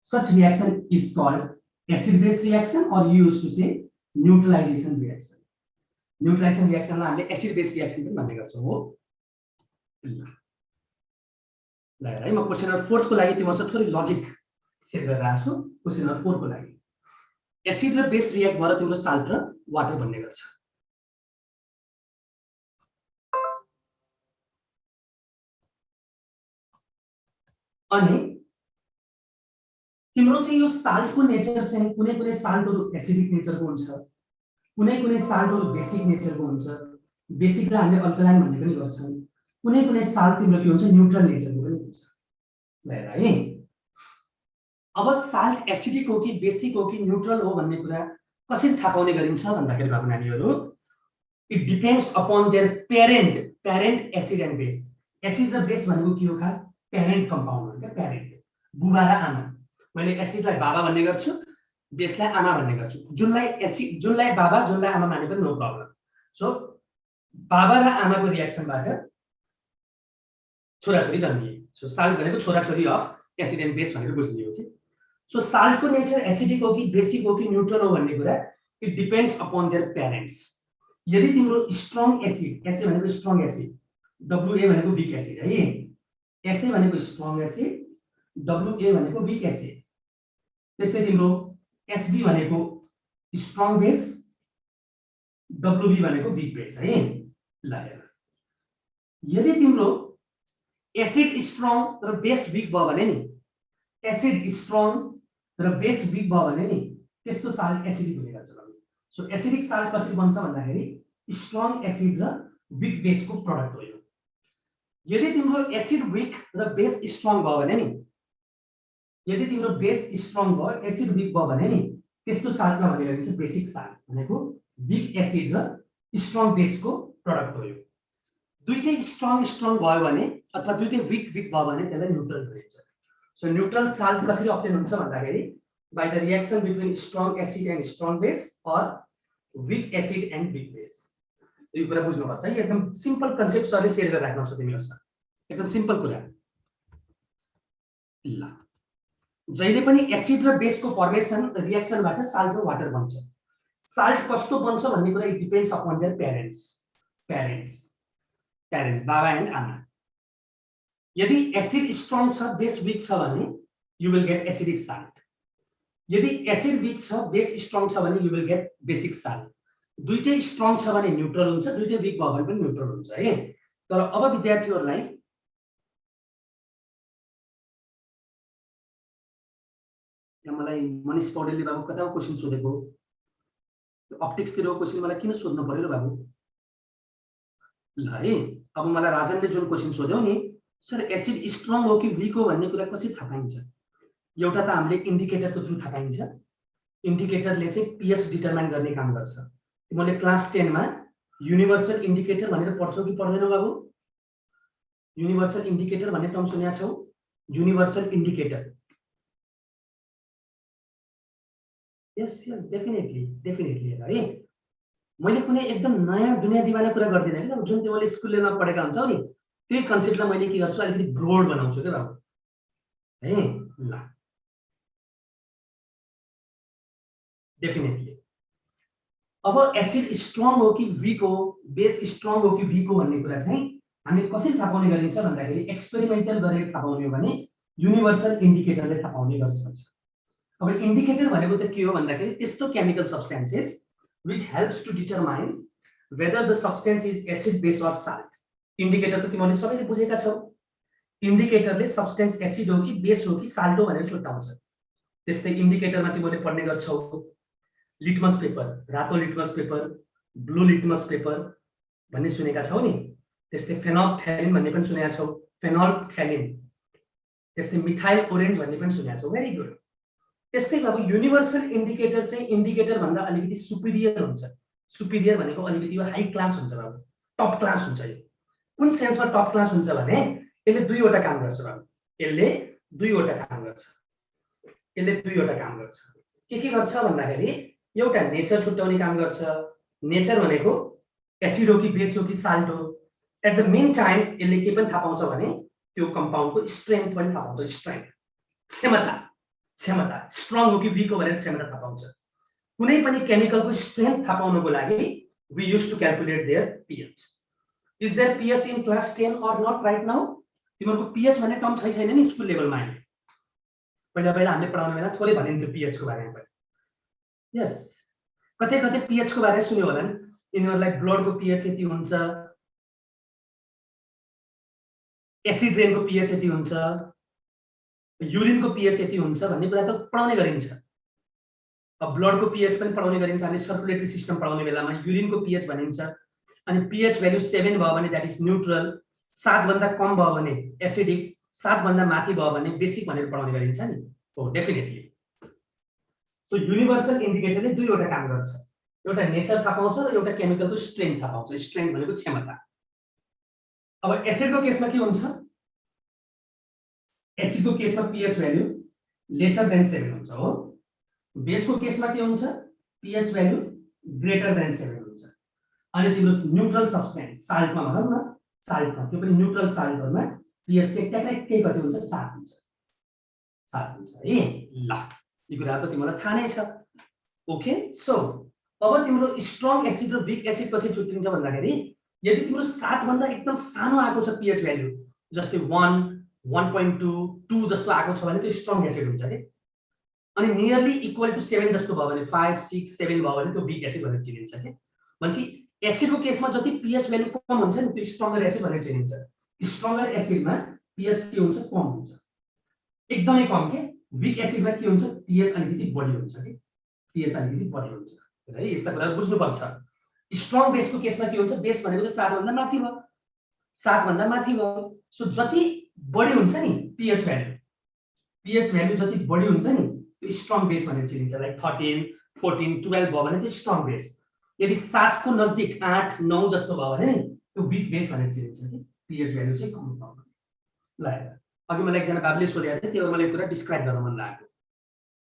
Such reaction is called acid base reaction, or you used to say neutralization reaction. Neutralization reaction लाई हामीले acid base reaction पनि भन्ने गर्छौं हो। ल है म क्वेशन नम्बर 4 को लागि तिमीसँग थोरै लजिक सेट गरिरहेको छु। क्वेशन नम्बर 4 को लागि एसिड र बेस रिएक्ट भएर तिम्रो साल्ट र वाटर बन्ने गर्छ। अनि तिम्रो चाहिँ यो साल्टको नेचर चाहिँ कुनै कुनै साल्टहरु एसिडिक नेचरको हुन्छ, कुनै कुनै साल्टहरु बेसिक नेचरको हुन्छ। बेसिकलाई हामीले अल्कलाइन भन्ने पनि गर्छौं। कुनै कुनै साल्ट तिम्रो के हुन्छ, न्यूट्रल नेचरको पनि हुन्छ। ल है अब साल्ट एसिडिक हो कि बेसिक हो कि न्यूट्रल हो भन्ने कुरा कसरी थाहा पाउने गरिन्छ भन्दाखेरि बाबु नानीहरू, it depends upon their parent acid and base. Acid र बेस भनेको के हो? खास प्यारेन्ट कम्पाउन्ड हो क्या, प्यारेन्ट बुबा र आमा। मैले एसिडलाई बाबा भन्ने गर्छु, बेसलाई आमा भन्ने गर्छु। जुनलाई एसिड, जुनलाई बाबा, जुनलाई आमा माने पनि नो प्रब्लम। सो बाबा र आमाको रिएक्सनबाट छोराछोरी जन्मिए। सो साल्ट भनेको छोराछोरी अफ एसिड एन्ड बेस भनेर बुझ्ने हो कि। सो साल्टको नेचर एसिडिक हो कि बेसिक हो कि न्यूट्रल हो भन्ने कुरा it depends upon their parents. यदि तिम्रो स्ट्रङ एसिड, एसिड भनेको स्ट्रङ एसिड, WA भनेको वीक एसिड है, SA भनेको स्ट्रङ एसिड, WA भनेको वीक एसिड। त्यस्तै तिम्रो SB भनेको स्ट्रङ बेस, WB भनेको वीक बेस है। ल हेर, यदि तिम्रो एसिड स्ट्रङ र बेस वीक भयो भने नि, एसिड स्ट्रङ र बेस वीक भयो भने नि त्यस्तो साल्ट एसिडिक हुने गर्छ। सो एसिडिक साल्ट कसरी बन्छ भन्दाखेरि स्ट्रङ एसिड र वीक बेसको प्रोडक्ट हो यो। यदि तिम्रो एसिड वीक र बेस स्ट्रङ भयो भने नि, यदि तिम्रो बेस स्ट्रङ भयो एसिड वीक भयो भने नि त्यस्तो साल्टमा भन्ने गरिन्छ बेसिक साल्ट, भनेको वीक एसिड र स्ट्रङ बेसको प्रोडक्ट हो यो। दुईटै स्ट्रङ भयो भने अथवा दुईटै वीक भयो भने त्यसलाई न्यूट्रल भनिन्छ। सो न्यूट्रल साल्ट कसरी अब्टेन हुन्छ भन्दाखेरि by the reaction between strong acid and strong base or weak acid and weak base। यो कुरा बुझ्नुपर्छ है, एकदम सिम्पल कन्सेप्ट सरले शेयर गरेर राख्नु छ तिमीहरुसँग, एकदम सिम्पल कुरा। ल जहिले पनि एसिड र बेसको फर्मेसन रिएक्सनबाट साल्ट र वाटर बन्छ। साल्ट कस्तो बन्छ भन्ने कुरा it depends upon their parents बाबा एन्ड आमा। यदि एसिड स्ट्रङ छ बेस वीक छ भने you will get acidic salt, यदि एसिड वीक छ बेस स्ट्रङ छ भने you will get basic salt. दुईटै स्ट्रङ छ भने न्यूट्रल हुन्छ, दुईटै वीक भयो भने पनि न्यूट्रल हुन्छ है। तर अब विद्यार्थीहरुलाई मलाई मनीष पौडेलले बाबु कता क्वेशन सोधेको, अप्टिक्स तिरको क्वेशन मलाई किन सोध्नु पर्यो र बाबु? ल है, अब मलाई राजनले जुन क्वेशन सोध्यो नि, सर एसिड स्ट्रङ हो कि वीक हो भन्ने कुरा कसरी थाहा पाइन्छ? एउटा त हामीले इन्डिकेटरको थ्रु थाहा पाइन्छ। इन्डिकेटरले चाहिँ पीएच डिटरमाइन गर्ने काम गर्छ। तिमीले क्लास 10 मा युनिभर्सल इन्डिकेटर भनेर पढ्छौ कि पढ्दैनौ बाबु? युनिभर्सल इन्डिकेटर भन्ने टर्म सुनेका छौ? युनिभर्सल इन्डिकेटर, यस डेफिनेटली है। मैले कुनै एकदम नयाँ दुनिया दिवाना कुरा गर्दिन हैन, जुन तिमीले स्कुल लेभलमा पढेका हुन्छौ नि त्यही कन्सेप्टलाई मैले के गर्छु अलिकति ब्रोड बनाउँछु के बाबु है। ल डेफिनेटली अब एसिड स्ट्रङ हो कि वीक हो, बेस स्ट्रङ हो कि वीक हो भन्ने कुरा चाहिँ हामी कसरी थाहा पाउने गरिन्छ भन्दाखेरि एक्सपेरिमेन्टल गरेर थाहा पाउने हो भने युनिभर्सल इन्डिकेटरले थाहा पाउने गर्छ। अब इन्डिकेटर भनेको त के हो भन्दाखेरि त्यस्तो chemical सब्स्टेन्सेस which helps to determine whether the substance is acid base or salt। Indicator त तिमीले सबैले बुझेका छौ। इन्डिकेटरले सब्स्टेन्स एसिड हो कि बेस हो कि साल्ट हो भनेर छुट्याउँछ। त्यस्तै इन्डिकेटरमा तिमीले पढ्ने गर्छौ लिटमस पेपर, रातो litmus paper, blue litmus paper भन्ने सुनेका छौ नि। त्यस्तै फेनोल्फथ्यालिन भन्ने पनि सुनेका छौ, फेनोल्फथ्यालिन। त्यस्तै मिथाइल ओरेन्ज भन्ने पनि सुनेका छौ। Very good. त्यस्तै अब युनिभर्सल इन्डिकेटर चाहिँ इन्डिकेटर भन्दा अलिकति सुपिरियर हुन्छ। सुपिरियर भनेको अलिकति यो हाई क्लास हुन्छ बाबु, टप क्लास हुन्छ। यो कुन सेन्समा टप क्लास हुन्छ भने यसले दुईवटा काम गर्छ बाबु, यसले दुईवटा काम गर्छ। के गर्छ भन्दाखेरि एउटा नेचर छुट्याउने काम गर्छ। नेचर भनेको एसिड हो कि बेस हो कि साल्ट हो। एट द मेन टाइम यसले के पनि थाहा पाउँछ भने त्यो कम्पाउन्डको स्ट्रेन्थ पनि थाहा पाउँछ। स्ट्रेन्थ क्षमता स्ट्रङ हो कि वीक हो भनेर क्षमता थाहा पाउँछ। कुनै पनि केमिकलको स्ट्रेन्थ थाहा पाउनको लागि we use to calculate their pH. Is their pH in class 10 or not right now? तिमीहरुको पीएच भन्ने टर्म छैन नि स्कुल लेभलमा। पहिला हामीले पढाउने बेला थोरै भनिन्थ्यो पीएच को बारेमा पनि। यस, कतै पीएच को बारे सुन्यो होला नि। यिनीहरुलाई ब्लड को पीएच यति हुन्छ, एसिड रेन को पीएच यति हुन्छ, युरिन को पीएच यति हुन्छ भन्ने कुरा त पढाउने गरिन्छ। अब ब्लड को पीएच पनि पढाउने गरिन्छ। हामी सर्कुलेटरी सिस्टम पढाउने बेलामा युरिन को पीएच भनिन्छ। अनि पीएच भ्यालु 7 भयो भने दैट इज न्यूट्रल, 7 भन्दा कम भयो भने एसिडिक, 7 भन्दा माथि भयो भने बेसिक भनेर पढाउने गरिन्छ नि। हो डेफिनेटली। सो युनिभर्सल इन्डिकेटरले दुईवटा काम गर्छ। एउटा नेचर थाहा पाउँछ र एउटा केमिकलको स्ट्रेन्थ थाहा पाउँछ। स्ट्रेन्थ भनेको क्षमता। अब एसिडको केसमा के हुन्छ? एसिडको केसमा पीएच भ्यालु लेसर देन 7 हुन्छ हो। बेसको केसमा के हुन्छ? पीएच भ्यालु ग्रेटर देन 7 हुन्छ। अनि तिम्रो न्यूट्रल सब्स्टेन्स साल्टमा भनौं न, साल्टमा त्यो पनि न्यूट्रल साल्टहरुमा पीएच चाहिँ ट्याक्कै कति हुन्छ? 7 हुन्छ। 7 हुन्छ है। ल यो कुरा त तिमीलाई थाहा नै छ। ओके, सो अब तिम्रो स्ट्रङ एसिड र वीक एसिड कसरी छुट्टिन्छ भन्दाखेरि यदि तिम्रो 7 भन्दा एकदम सानो आएको छ pH भ्यालु, जस्तै 1, 1.2, 2 जस्तो आएको छ भने त्यो स्ट्रङ एसिड हुन्छ के। अनि नियरली इक्वल टु 7 जस्तो भयो भने 5, 6, 7 भयो भने त्यो वीक एसिड भनेर चिनिन्छ के। भनेपछि एसिडको केसमा जति pH भ्यालु कम हुन्छ नि त्यो स्ट्रङ्गर एसिड भनेर चिनिन्छ। स्ट्रङ्गर एसिडमा pH के हुन्छ, कम हुन्छ, एकदमै कम के। वीक एसिडमा के हुन्छ, pH अलिकति बढी हुन्छ के, pH अलिकति बढी हुन्छ है। यस्ता कुरा बुझ्नुपर्छ। स्ट्रङ बेसको केसमा के हुन्छ, बेस भनेको चाहिँ 7 भन्दा माथि भयो, 7 भन्दा माथि भयो। सो जति बढी हुन्छ नि pH भ्यालु जति बढी हुन्छ नि त्यो स्ट्रङ बेस भनेर चिनिन्छ। लाइक 13, 14, 12 भयो भने त्यो स्ट्रङ बेस। यदि 7 को नजदिक 8, 9 जस्तो भयो भने त्यो वीक बेस भनेर चिनिन्छ कि pH भ्यालु चाहिँ कम भयो। ल अघि मलाई एकजना बाबुले सोधेको थियो, त्यो मलाई कुरा डिस्क्राइब गर्न मन लाग्यो।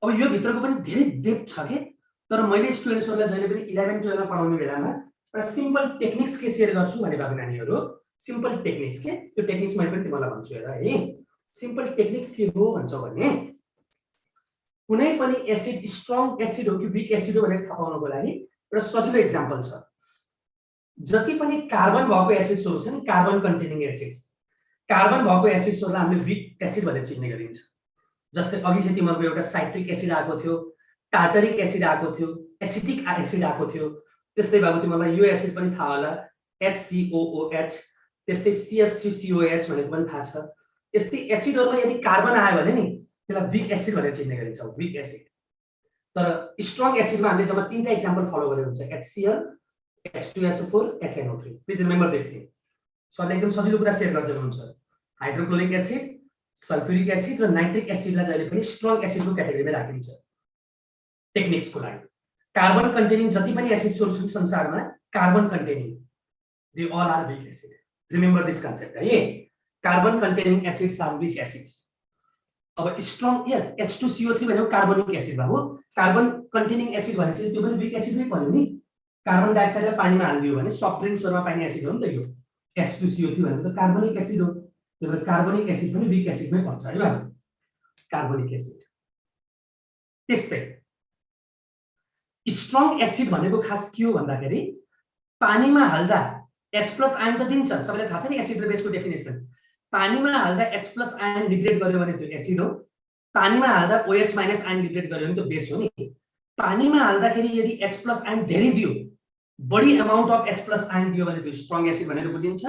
अब यो भित्रको पनि धेरै डेप्थ छ के, तर मैले स्टुडेन्ट्सहरुलाई जहिले पनि 11 12 मा पढाउने बेलामा एउटा सिम्पल टेक्निक्स के शेयर गर्छु भने बाबु नानीहरु, सिम्पल टेक्निक्स के, त्यो टेक्निक्स मैले पनि तिमीलाई भन्छु हेर है। सिम्पल टेक्निक्स के हो भन्छ भने कुनै पनि एसिड स्ट्रङ एसिड हो कि वीक एसिड हो भनेर थाहा पाउनको लागि एउटा सजिलो एक्जाम्पल छ। जति पनि कार्बन भएको एसिड्सहरु छन्, कार्बन कन्टेनिङ एसिड्स, कार्बन भएको एसिड्सहरुलाई हामीले वीक एसिड भनेर चिन्ने गरिन्छ। जस्तै अघि चाहिँ तिमीहरुको एउटा साइट्रिक एसिड आएको थियो, टार्टरिक एसिड आएको थियो, एसिटिक एसिड आएको थियो। त्यस्तै बाबु तिमीलाई यो एसिड पनि थाहा होला, HCOOH, त्यस्तै CH3COH भनेको पनि थाहा छ। त्यस्तै एसिडहरुमा यदि कार्बन आयो भने नि त्यसलाई वीक एसिड भनेर चिन्ने गरिन्छ, वीक एसिड। तर स्ट्रङ एसिडमा हामीले जम्मा 3टा एक्जाम्पल फलो गरेर हुन्छ, HCl, H2SO4, HNO3। Please remember this thing. सरले एकदम सजिलो कुरा शेयर गर्दै हुनुहुन्छ। हाइड्रोक्लोरिक एसिड, सल्फ्युरिक एसिड र नाइट्रिक एसिडलाई जहिले पनि स्ट्रङ एसिडको क्याटेगोरीमा राखिन्छ टेक्निक्सको लागि। कार्बन कन्टेनिङ जति पनि एसिड्सहरु छन् संसारमा, carbon containing, they all are weak acid. Remember this concept है। Carbon containing acids are weak acids. अब स्ट्रङ यस H2CO3 भनेको कार्बनिक एसिड भयो। कार्बन कन्टेनिङ एसिड भनेपछि त्यो पनि वीक एसिड नै पर्यो नि। कार्बन डाइअक्साइडलाई पानीमा हालिदियो भने सफ्ट ड्रिङ्क्सहरुमा पाइने एसिड हो नि त यो। H2CO3 भनेको त कार्बनिक एसिड हो। त्यसले कार्बनिक एसिड पनि वीक एसिडमै पर्छ है बाबु, कार्बनिक एसिड। त्यस्तै स्ट्रङ एसिड भनेको खास के हो भन्दाखेरि पानीमा हाल्दा H+ आयन त दिन्छ, सबैलाई थाहा छ नि एसिड र बेसको डेफिनेसन। पानीमा हाल्दा H+ आयन लिबरेट गर्यो भने त्यो एसिड हो, पानीमा हाल्दा OH- आयन लिबरेट गर्यो भने त्यो बेस हो नि। पानीमा हाल्दाखेरि यदि H+ आयन धेरै दियो, बढी अमाउन्ट अफ H+ आयन दियो भने त्यो स्ट्रङ एसिड भनेर बुझिन्छ।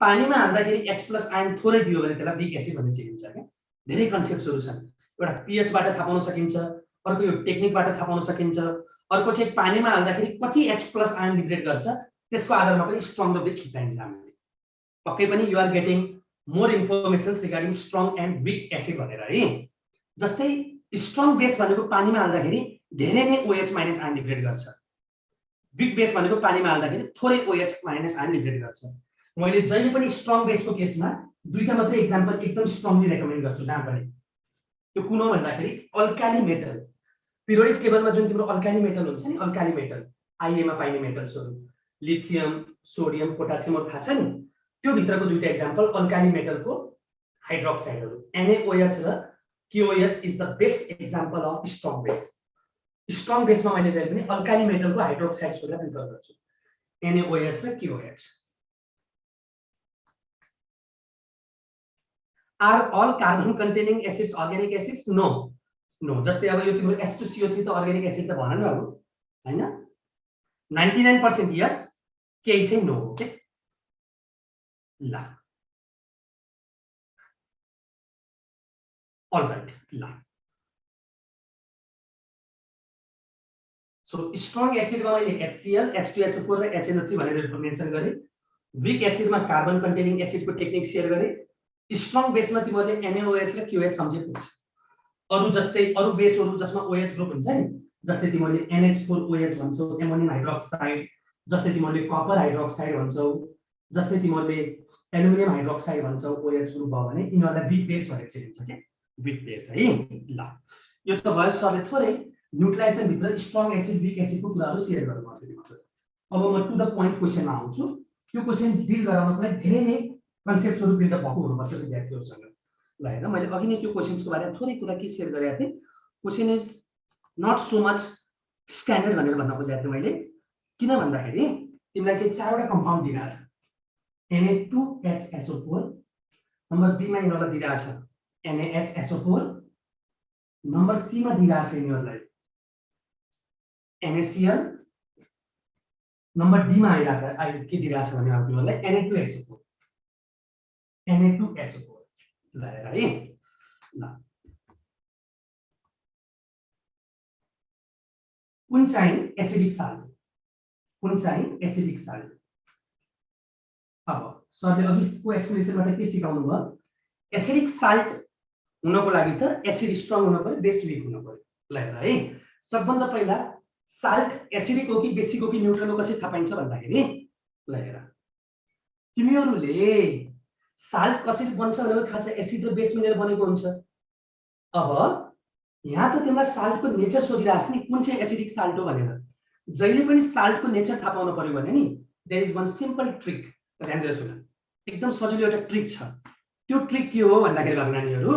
पानीमा हाल्दाखेरि H+ आयन थोरै दियो भने त्यसलाई वीक एसिड भनेर चिनिन्छ के। धेरै कन्सेप्ट्सहरु छन्। एउटा pH बाट थाहा पाउन सकिन्छ, अर्को यो टेक्निकबाट थाहा पाउन सकिन्छ, अर्को चाहिँ पानीमा हाल्दाखेरि कति H+ आयन लिबरेट गर्छ त्यसको आधारमा पनि स्ट्रङ र वीक छुट्याइन्छ हामीले। पक्कै पनि you are getting more informations regarding strong and weak acid भनेर है। जस्तै स्ट्रङ बेस भनेको पानीमा हाल्दाखेरि धेरै नै OH- आयन लिबरेट गर्छ, वीक बेस भनेको पानीमा हाल्दाखेरि थोरै OH- आयन लिबरेट गर्छ। मैले जहिले पनि स्ट्रङ बेसको केसमा दुईटा मात्रै एक्जाम्पल एकदम स्ट्रङली रेकमेन्ड गर्छु जहाँ पनि। त्यो कुन हो भन्दाखेरि अल्काली मेटल, पिरियोडिक टेबलमा जुन तिम्रो अल्काली मेटल हुन्छ नि, अल्काली मेटल आईए मा पाइने मेटल्सहरु, लिथियम, सोडियम, पोटासियम थाहा छ नि, त्यो भित्रको दुईटा एक्जाम्पल अल्काली मेटलको हाइड्रोक्साइडहरु NaOH र KOH is the best example of strong base. Strong बेसमा मैले जहिले पनि अल्काली मेटलको हाइड्रोक्साइड्सहरुलाई प्रिफर गर्छु, NaOH र KOH। Are all carbon containing acids organic acids? No. No. जस्तै अब यो तिम्रो H2CO3 त अर्गानिक एसिड त भन न बाबु, हैन? 99% यस, केही चाहिँ नो हो के। ल अलराइट ल। सो स्ट्रङ एसिडमा मैले HCl, H2SO4 र HNO3 भनेर मेन्सन गरे। वीक एसिडमा कार्बन कन्टेनिङ एसिडको टेक्निक शेयर गरे। स्ट्रङ बेसमा तिमीले NaOH र KOH सम्झे पुग्छ। अरु जस्तै अरु बेसहरु जसमा OH ग्रुप हुन्छ नि, जस्तै तिमीले NH4OH भन्छौ, एमोनियम हाइड्रोक्साइड, जस्तै तिमीले कपर हाइड्रोक्साइड भन्छौ, जस्तै तिमीले एल्युमिनियम हाइड्रोक्साइड भन्छौ, OH ग्रुप भयो भने यिनीहरुलाई वीक बेस भनेर चिनिन्छ के, वीक बेस है। ल यो त भयो सरले थोरै न्यूट्रलाइजेसन भित्र स्ट्रङ एसिड वीक एसिडको कुराहरु शेयर गर्नु पर्छ। अब म टु द पोइन्ट क्वेशनमा आउँछु। यो क्वेशन डिल गराउनको लागि धेरै नै कन्सेप्टहरु बिल्डअप भएको हुनुपर्छ विद्यार्थीहरुसँग। ल हेर मैले अघि नै त्यो क्वेशन्सको बारेमा थोरै कुरा के शेयर गरेको थिएँ। Question is not so much standard भनेर भन्न खोजेको थिएँ मैले। किन भन्दाखेरि तिमीलाई चाहिँ 4 वटा कम्पाउन्ड दिएको छ, Na2HSO4 नम्बर बी मा यिनीहरुलाई दिइरहेछ NaHSO4 नम्बर सी मा दिइरहेछ यिनीहरुलाई NaCl नम्बर डी मा आइरहेको के दिइरहेछ भने अब यिनीहरुलाई Na2SO4 Na2SO4 ल हेर है ल कुन चाहिँ एसिडिक साल्ट अब सरले अघिको एक्सप्लेनेसनबाट के सिकाउनु भयो एसिडिक साल्ट हुनको लागि त एसिड स्ट्रङ हुनु पर्यो बेस वीक हुनु पर्यो ल हेर है सबभन्दा पहिला साल्ट एसिडिक हो कि बेसिक हो कि न्यूट्रल हो कसरी थाहा पाइन्छ भन्दाखेरि ल हेर तिमीहरुले साल्ट कसरी बन्छ भनेर थाहा छ एसिड र बेस मिलेर बनेको हुन्छ अब यहाँ त तिमीलाई साल्टको नेचर सोधिरहेछ नि कुन चाहिँ एसिडिक साल्ट हो भनेर जहिले पनि साल्टको नेचर थाहा पाउनु पर्यो भने नि there is one simple trick ध्यान दिएर सुन एकदम सजिलो एउटा ट्रिक छ त्यो ट्रिक के हो भन्दाखेरि नानीहरु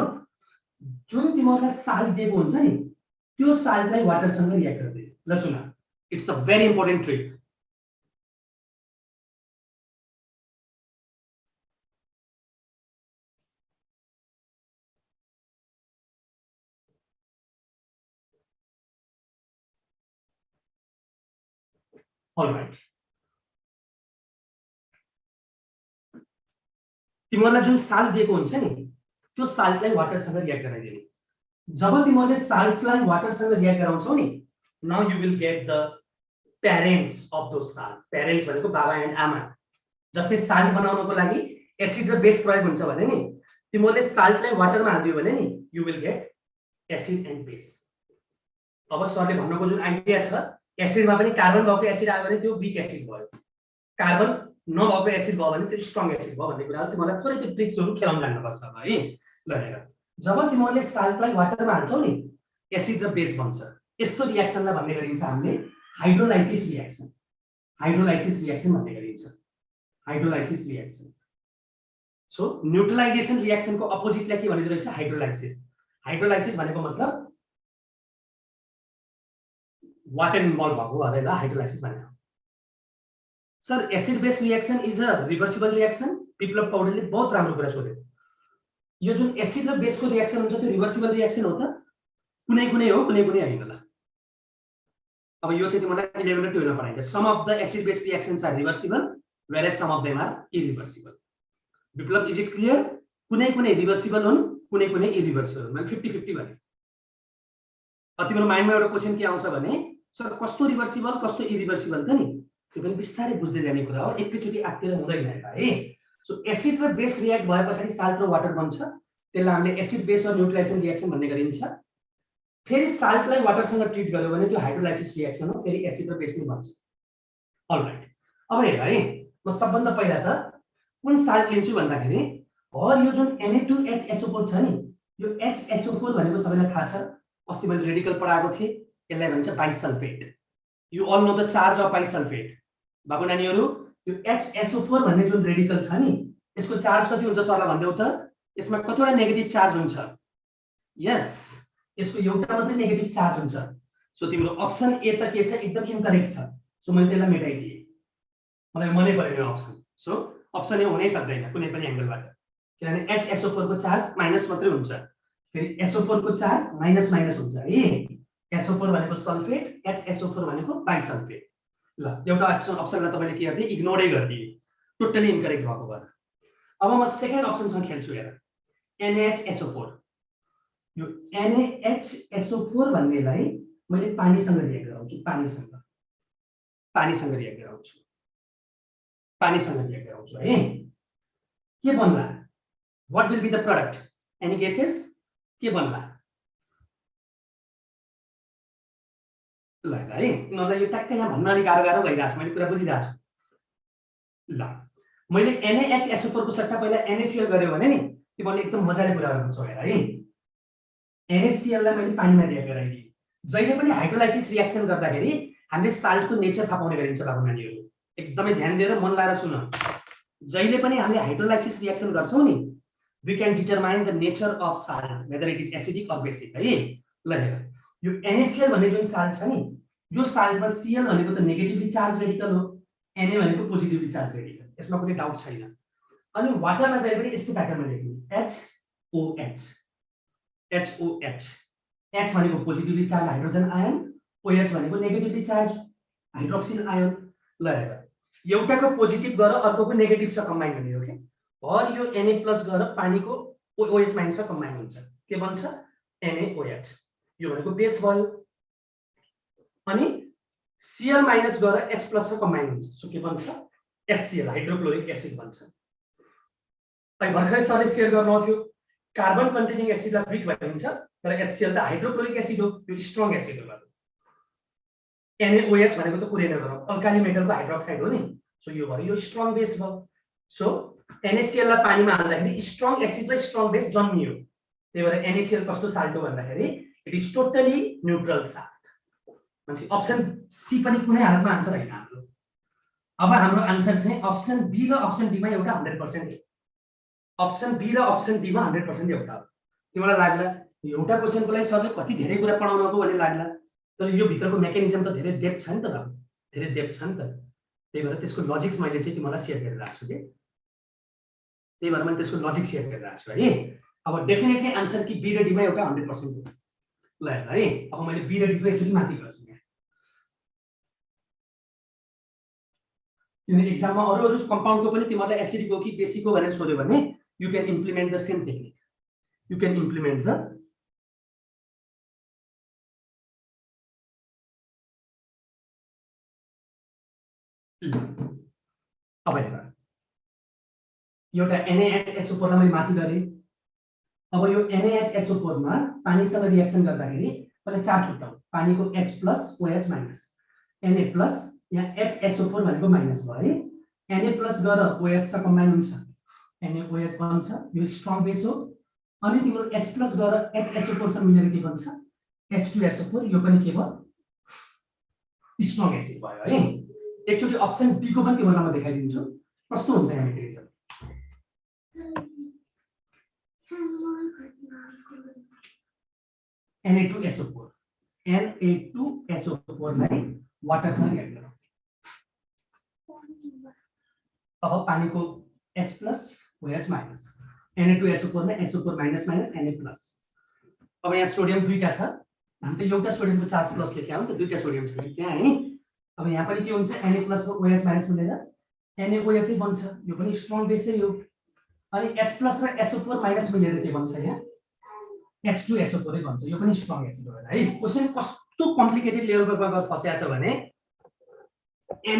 जुन तिमीहरुलाई साल्ट दिएको हुन्छ नि त्यो साल्टलाई वाटरसँग रिएक्ट गर्दै ल सुन it's a very important trick alright तिमीहरुलाई जुन साल्ट दिएको हुन्छ नि त्यो साल्टलाई वाटरसँग रिएक्ट गराइदिने जब तिमीहरुले साल्टलाई वाटरसँग रिएक्ट गराउँछौ नि now you will get the parents of those salt parents भनेको बाबा एन्ड आमा जस्तै साल्ट बनाउनको लागि एसिड र बेस प्रयोग हुन्छ भने नि तिमीहरुले साल्टलाई वाटरमा हाल्दियो भने नि you will get acid and base अब सरले भन्नुको जुन आइडिया छ एसिडमा पनि कार्बन भएको एसिड आयो भने त्यो वीक एसिड भयो कार्बन नभएको एसिड भयो भने त्यो स्ट्रङ एसिड भयो भन्ने कुरा तिमीहरुलाई थोरै त्यो ट्रिक्सहरु खेलाउन जान्नुपर्छ है ल हेर जब तिमीहरुले साल्टलाई वाटरमा हाल्छौ नि एसिड र बेस बन्छ यस्तो रिएक्सनलाई भन्ने गरिन्छ हामीले हाइड्रोलाइसिस रिएक्सन भन्ने गरिन्छ हाइड्रोलाइसिस रिएक्सन सो न्यूट्रलाइजेसन रिएक्सनको अपोजिटलाई के भनिदिएको रहेछ हाइड्रोलाइसिस भनेको मतलब वाटर इन्भल्भ भएको भएर हाइड्रोलाइसिस भनेको sir acid base reaction is a reversible reaction Biplav पौडेलले बहुत राम्रो कुरा सोध्यो यो जुन एसिड र बेसको रिएक्सन हुन्छ त्यो रिभर्सिबल रिएक्सन हो त कुनै कुनै हो कुनै कुनै हैन ल अब यो चाहिँ तिमीलाई 11 र 12 मा पढाइन्छ some of the acid base reactions are reversible whereas some of them are irreversible Biplav is it clear कुनै कुनै रिभर्सिबल हुन् कुनै कुनै इरिभर्सिबल मैले 50-50 भने तिम्रो माइन्डमा एउटा क्वेशन के आउँछ भने सर कस्तो रिभर्सिबल कस्तो इरिभर्सिबल त नि त्यो पनि बिस्तारै बुझ्दै जाने कुरा हो एकैचोटी आत्तिर हुँदैन है सो एसिड र बेस रिएक्ट भएपछि साल्ट र वाटर बन्छ त्यसलाई हामीले एसिड बेस र न्यूट्रलाइजेसन रिएक्सन भन्ने गरिन्छ फेरि साल्टलाई वाटरसँग ट्रिट गर्यो भने त्यो हाइड्रोलाइसिस रिएक्सन हो फेरि एसिड र बेस नै बन्छ अलराइट अब हेर है म सबभन्दा पहिला त कुन साल्ट लिन्छु भन्दाखेरि यो जुन Na2HSO4 छ नि यो HSO4 भनेको सबैलाई थाहा छ अस्ति मैले रेडिकल पढाएको थिए यसलाई भन्छ bisulphate you all know the charge of bisulphate बाबु नानीहरु यो HSO4 भन्ने जुन रेडिकल छ नि यसको चार्ज कति हुन्छ सरलाई भन्देऊ त यसमा कतिवटा नेगेटिभ चार्ज हुन्छ यस यसको एउटा मात्रै नेगेटिभ चार्ज हुन्छ सो तिम्रो अप्सन ए त के छ एकदम इनकरेक्ट छ सो मैले त्यसलाई मेटाइदिए मलाई मनै परेन अप्सन सो अप्सन ए हुनै सक्दैन कुनै पनि एंगलबाट किनभने HSO4 को चार्ज माइनस मात्रै हुन्छ फेरि SO4 को चार्ज माइनस माइनस हुन्छ है SO4 भनेको सल्फेट HSO4 भनेको बाइसल्फेट ल एउटा अप्सनलाई तपाईले के गर्दै इग्नोरै गर्दिए टोटली इनकरेक्ट भएको भएर अब म सेकेन्ड अप्सनसँग खेल्छु हेर NaHSO4 यो NaHSO4 भन्नेलाई मैले पानीसँग रिएक्ट गराउँछु पानीसँग रिएक्ट गराउँछु है के बन्ला what will be the product any gases के बन्ला ल है नलाई यो ट्याक्कै यहाँ भन्न अलि गाह्रो भइरहेछ मैले कुरा बुझिरहेको छु ल मैले NaHSO4 को सट्टा पहिला NaCl गर्यो भने नि तिमीले एकदम मजाले कुरा गर्छौ हेर है NaCl लाई मैले पानीमा रिएक्ट गराइदिए जहिले पनि हाइड्रोलाइसिस रिएक्सन गर्दाखेरि हामीले साल्टको नेचर थाहा पाउने गरिन्छ बाबु नानीहरु एकदमै ध्यान दिएर मन लाएर सुन जहिले पनि हामीले हाइड्रोलाइसिस रिएक्सन गर्छौ नि we can determine the nature of salt whether it is acidic or basic है ल हेर यो NaCl भन्ने जुन साल्ट छ नि यो साल्टमा Cl भनेको त नेगेटिभली चार्ज रेडिकल हो Na भनेको पोजिटिभली चार्ज रेडिकल यसमा कुनै डाउट छैन अनि वाटरमा जहिले पनि यस्तो प्याटर्नमा लेख्नु HOH HOH H भनेको positively charge hydrogen ion OH भनेको नेगेटिभली चार्ज हाइड्रोक्सिल आयन ल हेर एउटाको पोजिटिभ गरेर अर्कोको नेगेटिभ छ कम्बाइन गर्ने हो के और यो Na+ गरेर पानीको OH- सँग कम्बाइन हुन्छ के बन्छ NaOH यो भनेको बेस भयो अनि Cl- गरेर H+ सँग कम्बाइन हुन्छ सो के बन्छ HCl हाइड्रोक्लोरिक एसिड बन्छ अहिले भर्खरै सरले शेयर गर्नु थियो कार्बन कन्टेनिङ एसिडलाई ब्रिक भनिन्छ तर HCl त हाइड्रोक्लोरिक एसिड हो यो स्ट्रङ एसिड हो NaOH भनेको त कुरै नगरौँ अल्काली मेटलको हाइड्रोक्साइड हो नि सो यो भयो यो स्ट्रङ बेस भयो सो NaCl लाई पानीमा हाल्दाखेरि स्ट्रङ एसिड र स्ट्रङ बेस जन्मियो त्यही भएर NaCl कस्तो साल्ट हो भन्दाखेरि it is totally neutral salt मान्छे अप्सन सी पनि कुनै हालतमा आन्सर हैन हाम्रो अब हाम्रो आन्सर चाहिँ अप्सन बी र अप्सन डी मा एउटा 100% हो अप्सन बी र अप्सन डी मा 100% एउटा हो तिमीलाई लाग्ला एउटा क्वेशनको लागि सरले कति धेरै कुरा पढाउनको भन्ने लाग्ला तर यो भित्रको मेकानिजम त धेरै डेप्थ छ नि त धेरै डेप्थ छ नि त त्यही भएर त्यसको लजिक्स मैले चाहिँ तिमीलाई शेयर गरिरहेको छु के त्यही भएर मैले त्यसको लजिक शेयर गरिरहेको छु है अब डेफिनेटली आन्सर कि बी र डी मा एउटा 100% हो ल हेर है अब मैले बी र डी को एकचोटी माथि गर्छु किनभने एक्जाममा अरु कम्पाउन्डको पनि तिमीलाई एसिडिक हो कि बेसिक हो भनेर सोध्यो भने you can implement the same technique you can implement the अब हेर एउटा NaHSO4 लाई मैले माथि गरे अब यो NaHSO4 मा पानीसँग रिएक्सन गर्दाखेरि पहिले चार्ज छुट्याउ पानीको H+ OH- Na+ यहाँ HSO4 भनेको माइनस भयो है Na+ गरेर OH सँग कम्बाइन हुन्छ NaOH बन्छ यो स्ट्रङ बेस हो अनि तिम्रो H+ गरेर HSO4 सँग मिलेर के बन्छ H2SO4 यो पनि के भयो स्ट्रङ एसिड भयो है एकचोटी अप्सन डी को पनि तिमीलाई म देखाइदिन्छु कस्तो हुन्छ यहाँ मेकानिजम Na2SO4 लाई वाटरसँग एड गरौँ अब पानीको H+ OH- Na2SO4 मा SO4- Na+. अब यहाँ सोडियम दुईटा छ हामी त एउटा सोडियमको चार्ज प्लस लेख्या हो नि त दुईटा सोडियम छ त्यहाँ है अब यहाँ पनि के हुन्छ Na+ र OH- मिलेर NaOH चाहिँ बन्छ यो पनि स्ट्रङ बेसै हो अनि H+ र SO4- मिलेर के बन्छ यहाँ H2SO4 बन्छ यो पनि स्ट्रङ एसिड हो है क्वेशन कस्तो कम्प्लिकेटेड लेभलमा गएर फसेको छ भने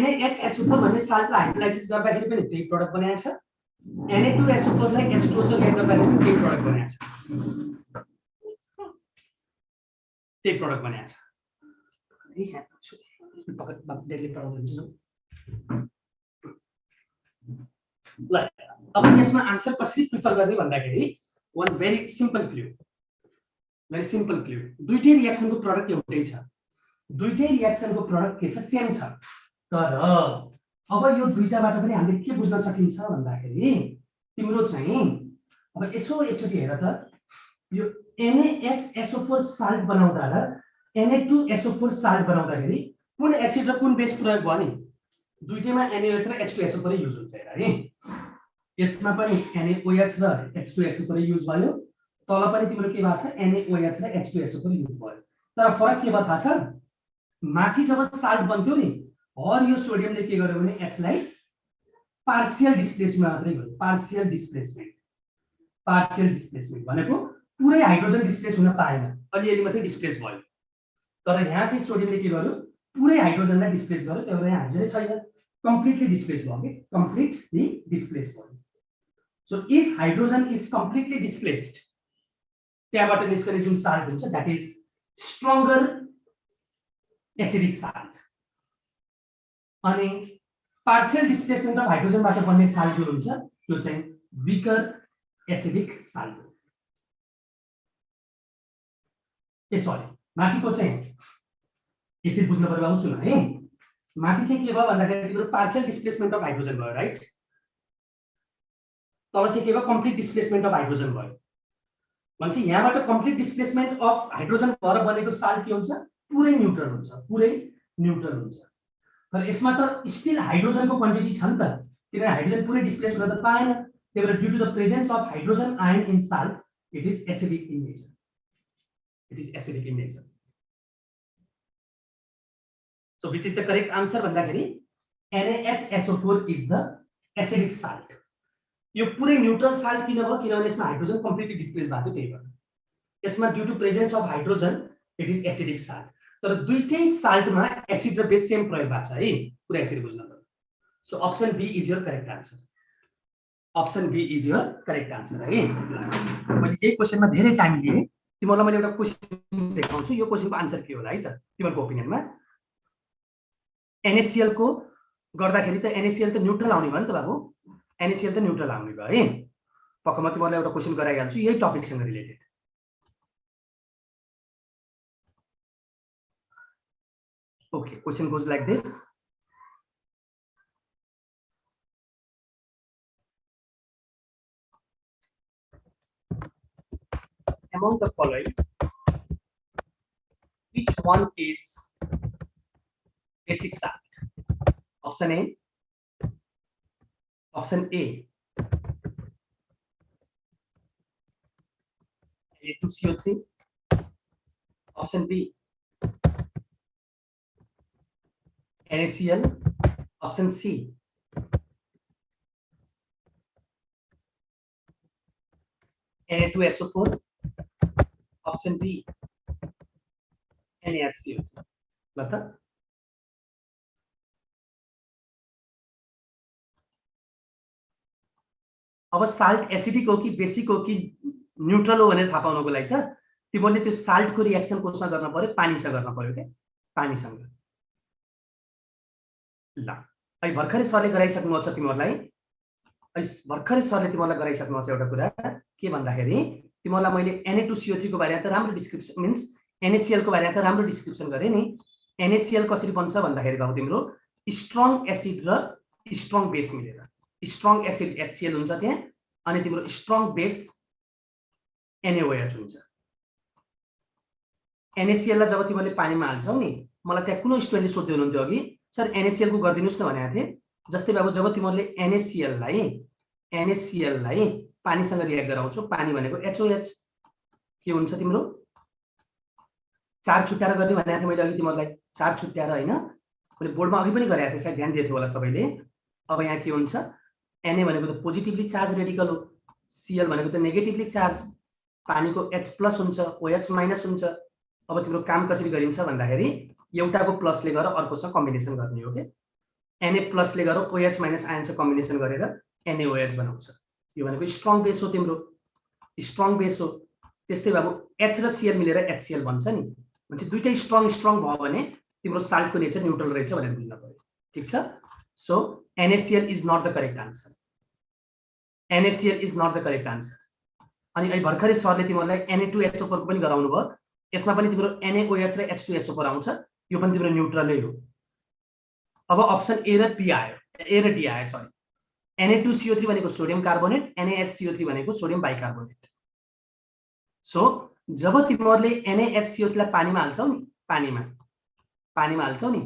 NaHSO4 भन्ने साल्टलाई हाइड्रोलाइसिस गर्दाखेरि पनि त्यही प्रोडक्ट बनाएको छ Na2SO4 लाई H2O सँग एड गर्दाखेरि पनि त्यही प्रोडक्ट बनाएको छ त्यही प्रोडक्ट बनाएको छ है यहाँ पकड डेली प्रब्लम हुन्छ ल अब यसमा आन्सर कसरी प्रिफर गर्ने भन्दाखेरि one very simple clue दुईटै रिएक्सनको प्रोडक्ट एउटै छ दुईटै रिएक्सनको प्रोडक्ट के छ सेम छ तर अब यो दुईटाबाट पनि हामीले के बुझ्न सकिन्छ भन्दाखेरि तिम्रो चाहिँ अब यसो एकचोटी हेर त यो NaHSO4 साल्ट बनाउँदा र Na2SO4 साल्ट बनाउँदाखेरि कुन एसिड र कुन बेस प्रयोग भयो नि दुईटैमा NaOH र H2SO4 युज हुन्छ हेर है यसमा पनि NaOH र H2SO4 युज भयो तल पनि तिम्रो के भएको छ NaOH र H2SO4 युज भयो तर फरक के भयो थाहा छ माथि जब साल्ट बन्थ्यो नि और यो सोडियमले के गर्यो भने H लाई पार्शियल डिस्प्लेसमेन्ट मात्रै गर्यो पार्शियल डिस्प्लेसमेन्ट भनेको पुरै हाइड्रोजन डिस्प्लेस हुन पाएन अलिअलि मात्रै डिस्प्लेस भयो तर यहाँ चाहिँ सोडियमले के गर्यो पुरै हाइड्रोजनलाई डिस्प्लेस गर्यो त्यही भएर यहाँ हाइड्रोजन छैन कम्प्लिटली डिस्प्लेस भयो के कम्प्लिटली डिस्प्लेस भयो so if hydrogen is completely displaced त्यहाँबाट निस्कने जुन साल्ट हुन्छ that is stronger acidic salt अनि पार्शियल डिस्प्लेसमेन्ट अफ हाइड्रोजनबाट बन्ने साल्ट जो हुन्छ त्यो चाहिँ वीकर एसिडिक साल्ट हो सरी माथिको चाहिँ एसिड बुझ्नु पर्यो आउँछु न है माथि चाहिँ के भयो भन्दाखेरि तिम्रो पार्शियल डिस्प्लेसमेन्ट अफ हाइड्रोजन भयो राइट तल चाहिँ के भयो कम्प्लिट डिस्प्लेसमेन्ट अफ हाइड्रोजन भयो भनेपछि यहाँबाट कम्प्लिट डिस्प्लेसमेन्ट अफ हाइड्रोजन भएर बनेको साल्ट के हुन्छ पुरै न्यूट्रल हुन्छ तर यसमा त स्टिल हाइड्रोजनको क्वान्टिटी छ नि त किनभने हाइड्रोजन पुरै डिस्प्लेस हुन त पाएन त्यही भएर due to the presence of hydrogen ion in salt it is acidic in nature, it is acidic in nature. So which is the correct answer भन्दाखेरि NaHSO4 is the acidic salt. यो पुरै neutral salt किन भयो किनभने यसमा hydrogen completely displace भएको थियो, त्यही भएर यसमा due to presence of hydrogen it is acidic salt. तर दुईटै साल्टमा एसिड र बेस सेम प्रयोग भएको छ है, पुरै एसिड बुझ्न पर्यो। So option B is your correct answer, option B is your correct answer है। मैले यही क्वेसनमा धेरै टाइम लिएँ, तिमीहरूलाई मैले एउटा क्वेसन देखाउँछु, यो क्वेसनको आन्सर के होला है त तिमीहरूको ओपिनियनमा। NaCl को गर्दाखेरि त NaCl त न्यूट्रल आउने भयो नि त बाबु, NaCl त न्यूट्रल आउने भयो है। पक्का म तिमीहरूलाई एउटा क्वेसन गराइहाल्छु यही टपिकसँग related. Okay, question goes like this. Among the following, which one is basic salt? Option A, Na2CO3. Option B, NaCl. Option C, Na2SO4. Option B, NaHCO3. बता। अब साल्ट एसिडिक हो कि बेसिक हो कि न्यूट्रल हो भनेर थाहा पाउनको लागि त तिमीले त्यो साल्टको रिएक्सन कोसँग गर्न पर्यो, पानीसँग गर्न पर्यो के, पानीसँग। ल अहिले भर्खरै सरले गराइसक्नु छ तिमीहरूलाई, भर्खरै सरले तिमीहरूलाई गराइसक्नु छ एउटा कुरा के भन्दाखेरि तिमीहरूलाई मैले Na2CO3 को बारेमा त राम्रो डिस्क्रिप्सन मिन्स NaCl को बारेमा त राम्रो डिस्क्रिप्सन गरे नि। NaCl कसरी बन्छ भन्दाखेरि अब तिम्रो स्ट्रङ एसिड र स्ट्रङ बेस मिलेर स्ट्रङ एसिड HCl हुन्छ त्यहाँ, अनि तिम्रो स्ट्रङ बेस NaOH हुन्छ। NaCl लाई जब तिमीले पानीमा हाल्छौ नि, मलाई त्यहाँ कुनै स्टुडेन्टले सोध्दै हुनुहुन्थ्यो अघि सर NaCl को गरिदिनुस् न भनेको थिएँ। जस्तै बाबु जब तिमीले NaCl लाई पानीसँग रिएक्ट गराउँछौ, पानी भनेको HOH के हुन्छ तिम्रो चार छुट्याएर गर्ने भनेको थिएँ मैले अघि तिमीलाई, चार छुट्याएर हैन, मैले बोर्डमा अघि पनि गरेको थिएँ, सायद ध्यान दिएको थियो होला सबैले। अब यहाँ के हुन्छ Na भनेको त पोजिटिभली चार्ज रेडिकल हो, Cl भनेको त नेगेटिभली चार्ज, पानीको H+ हुन्छ, OH- हुन्छ। अब तिम्रो काम कसरी गरिन्छ भन्दाखेरि एउटाको प्लसले गएर अर्कोसँग कम्बिनेसन गर्ने हो के, Na+ ले गएर OH- आयनसँग कम्बिनेसन गरेर NaOH बनाउँछ। यो भनेको स्ट्रङ बेस हो, तिम्रो स्ट्रङ बेस हो। त्यस्तै बाबु H र Cl मिलेर HCl बन्छ नि, भने दुईटै स्ट्रङ भयो भने तिम्रो साल्टको नेचर न्यूट्रल रहेछ भनेर बुझ्न पर्यो, ठीक छ। So NaCl is not the correct answer, NaCl is not the correct answer. अनि अहिले भर्खरै सरले तिमीहरूलाई Na2SO4 को पनि गराउनु भयो, यसमा पनि तिम्रो NaOH र H2SO4 आउँछ, यो पनि तिम्रो न्यूट्रलै हो। अब अप्सन ए र बी आयो, ए र डी आयो सरी। Na2CO3 भनेको सोडियम कार्बोनेट, NaHCO3 भनेको सोडियम बाइकार्बोनेट। सो जब तिमीहरूले NaHCO3 लाई पानीमा हाल्छौ नि, पानीमा हाल्छौ नि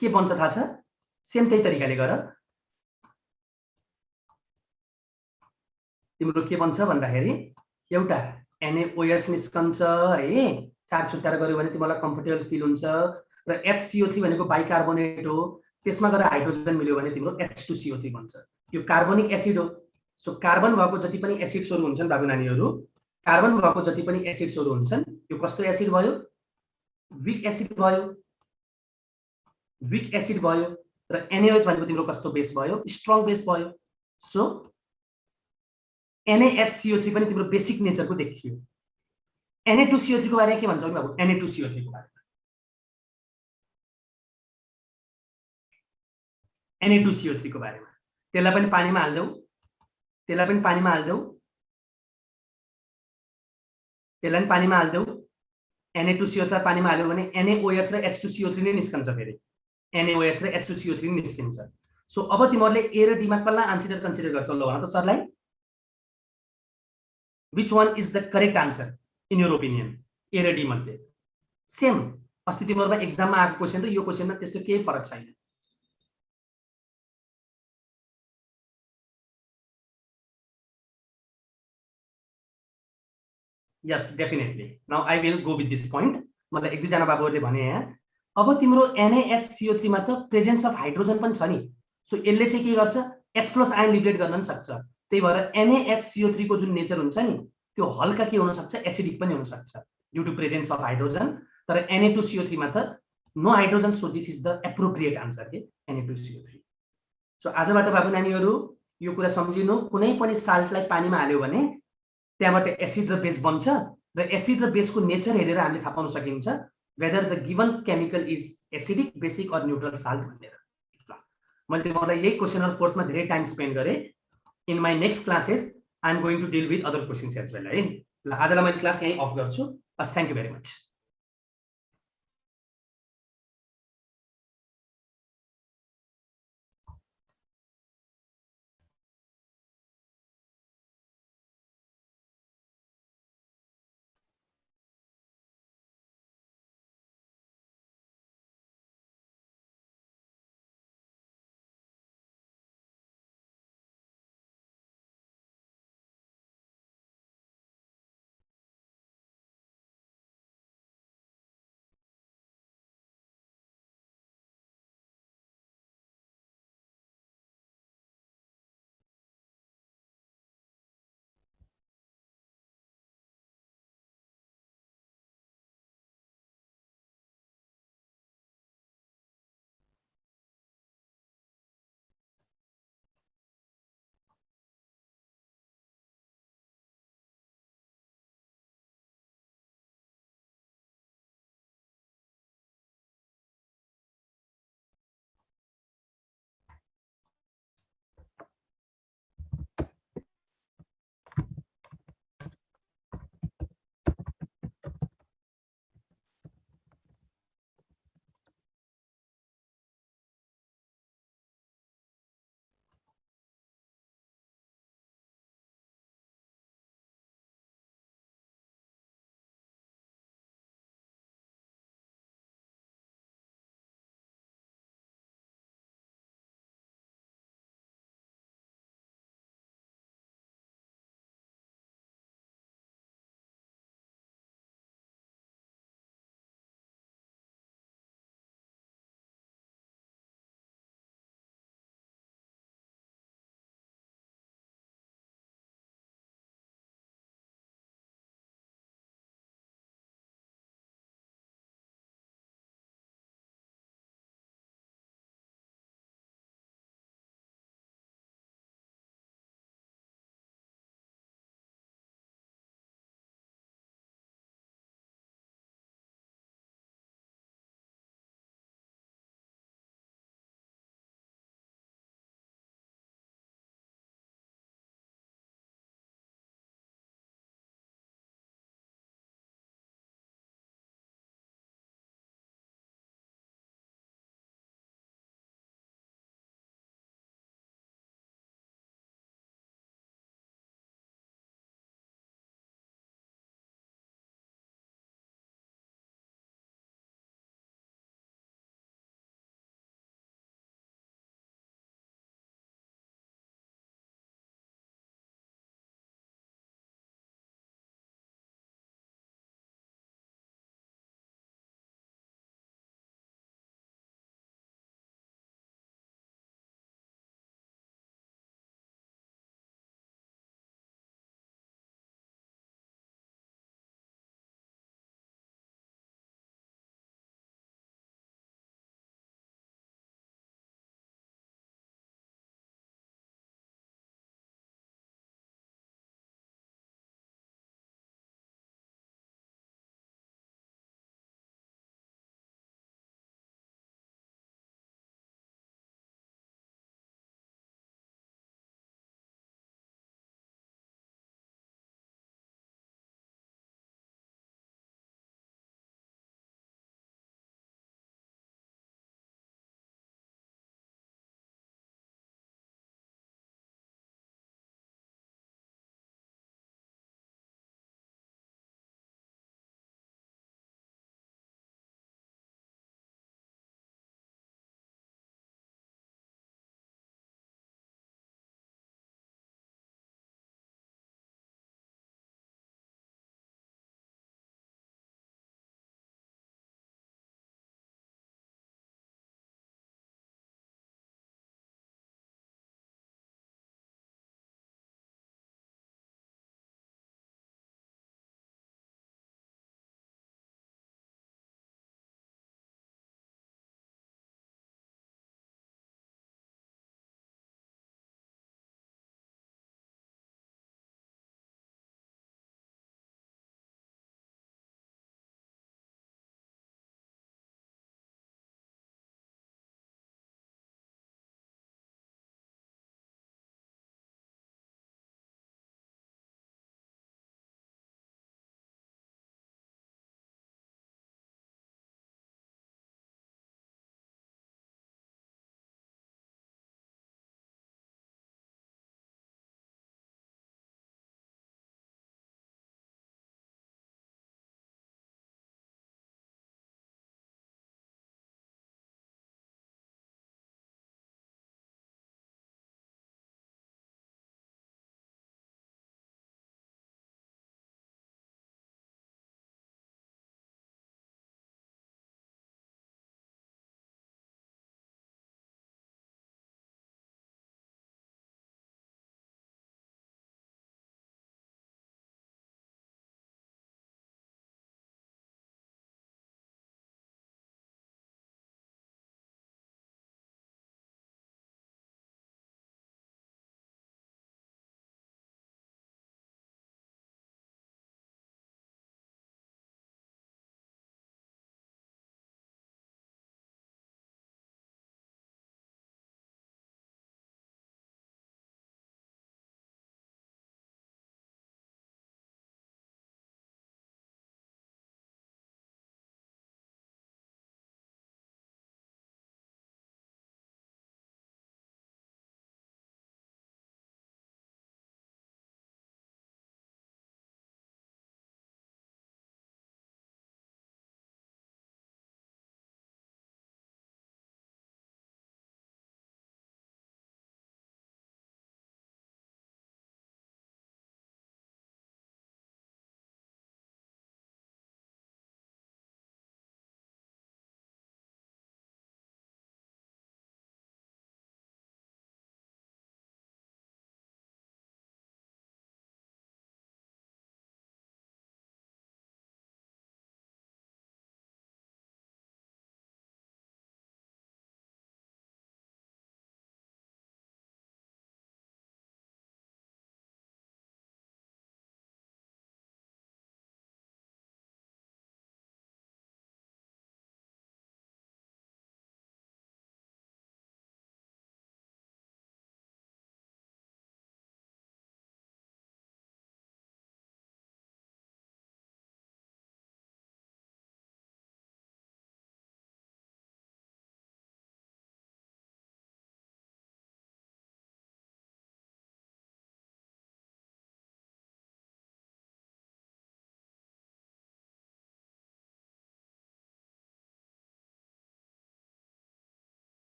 के बन्छ थाहा छ, सेम त्यही तरिकाले गर। तिम्रो के बन्छ भन्दाखेरि एउटा NaOH निस्कन्छ है, चार छुट्याएर गर्यो भने तिमीलाई कम्फर्टेबल फिल हुन्छ, र HCO3 भनेको बाइकार्बोनेट हो, त्यसमा गएर हाइड्रोजन मिल्यो भने तिम्रो H2CO3 बन्छ। यो कार्बनिक एसिड हो। सो कार्बन भएको जति पनि एसिड्सहरु हुन्छन् बाबु नानीहरु, कार्बन भएको जति पनि एसिड्सहरु हुन्छन्, यो कस्तो एसिड भयो, वीक एसिड भयो, वीक एसिड भयो, र NaOH भनेको तिम्रो कस्तो बेस भयो, स्ट्रङ बेस भयो। सो NaHCO3 पनि तिम्रो बेसिक नेचरको देखियो। Na2CO3 को बारेमा के भन्छौ नि बाबु, Na2CO3 को बारेमा, Na2CO3 को बारेमा, त्यसलाई पनि पानीमा हाल्देऊ, त्यसलाई पनि पानीमा हाल्देऊ, त्यसलाई पनि पानीमा हाल्देऊ। Na2CO3 लाई पानीमा हाल्यो भने NaOH र H2CO3 नै निस्कन्छ, फेरि NaOH र H2CO3 नै निस्किन्छ। सो अब तिमीहरूले ए र डी मा कसलाई आन्सर कन्सिडर गर्छौ ल भन त सरलाई, which one is the correct answer in your opinion, ए र डी मध्ये। सेम अस्ति तिमीहरुमा एक्जाममा आएको क्वेशन र यो क्वेशनमा त्यस्तो केही फरक छैन। Yes definitely now I will go with this point मतलब एक दुईजना बाबुहरूले भने यहाँ अब तिम्रो NaHCO3 मा त प्रेजेन्स अफ हाइड्रोजन पनि छ नि सो यसले चाहिँ के गर्छ H+ आयन लिबरेट गर्न पनि सक्छ त्यही भएर NaHCO3 को जुन नेचर हुन्छ नि त्यो हल्का के हुन सक्छ एसिडिक पनि हुन सक्छ due to presence of hydrogen तर Na2CO3 मा त no hydrogen so this is the appropriate answer के Na2CO3 सो आजबाट बाबु नानीहरू यो कुरा सम्झिनु कुनै पनि साल्टलाई पानीमा हाल्यो भने त्यहाँबाट एसिड र बेस बन्छ र एसिड र बेसको नेचर हेरेर हामीले थाहा पाउन सकिन्छ whether the given chemical is acidic, basic or neutral salt भनेर मैले तिमीहरूलाई यही क्वेशनहरु फोर्थमा धेरै टाइम स्पेन्ड गरे in my next classes I am going to deal with other questions as well है ल आजलाई मैले क्लास यही अफ गर्छु थ्यांक यू भेरी मच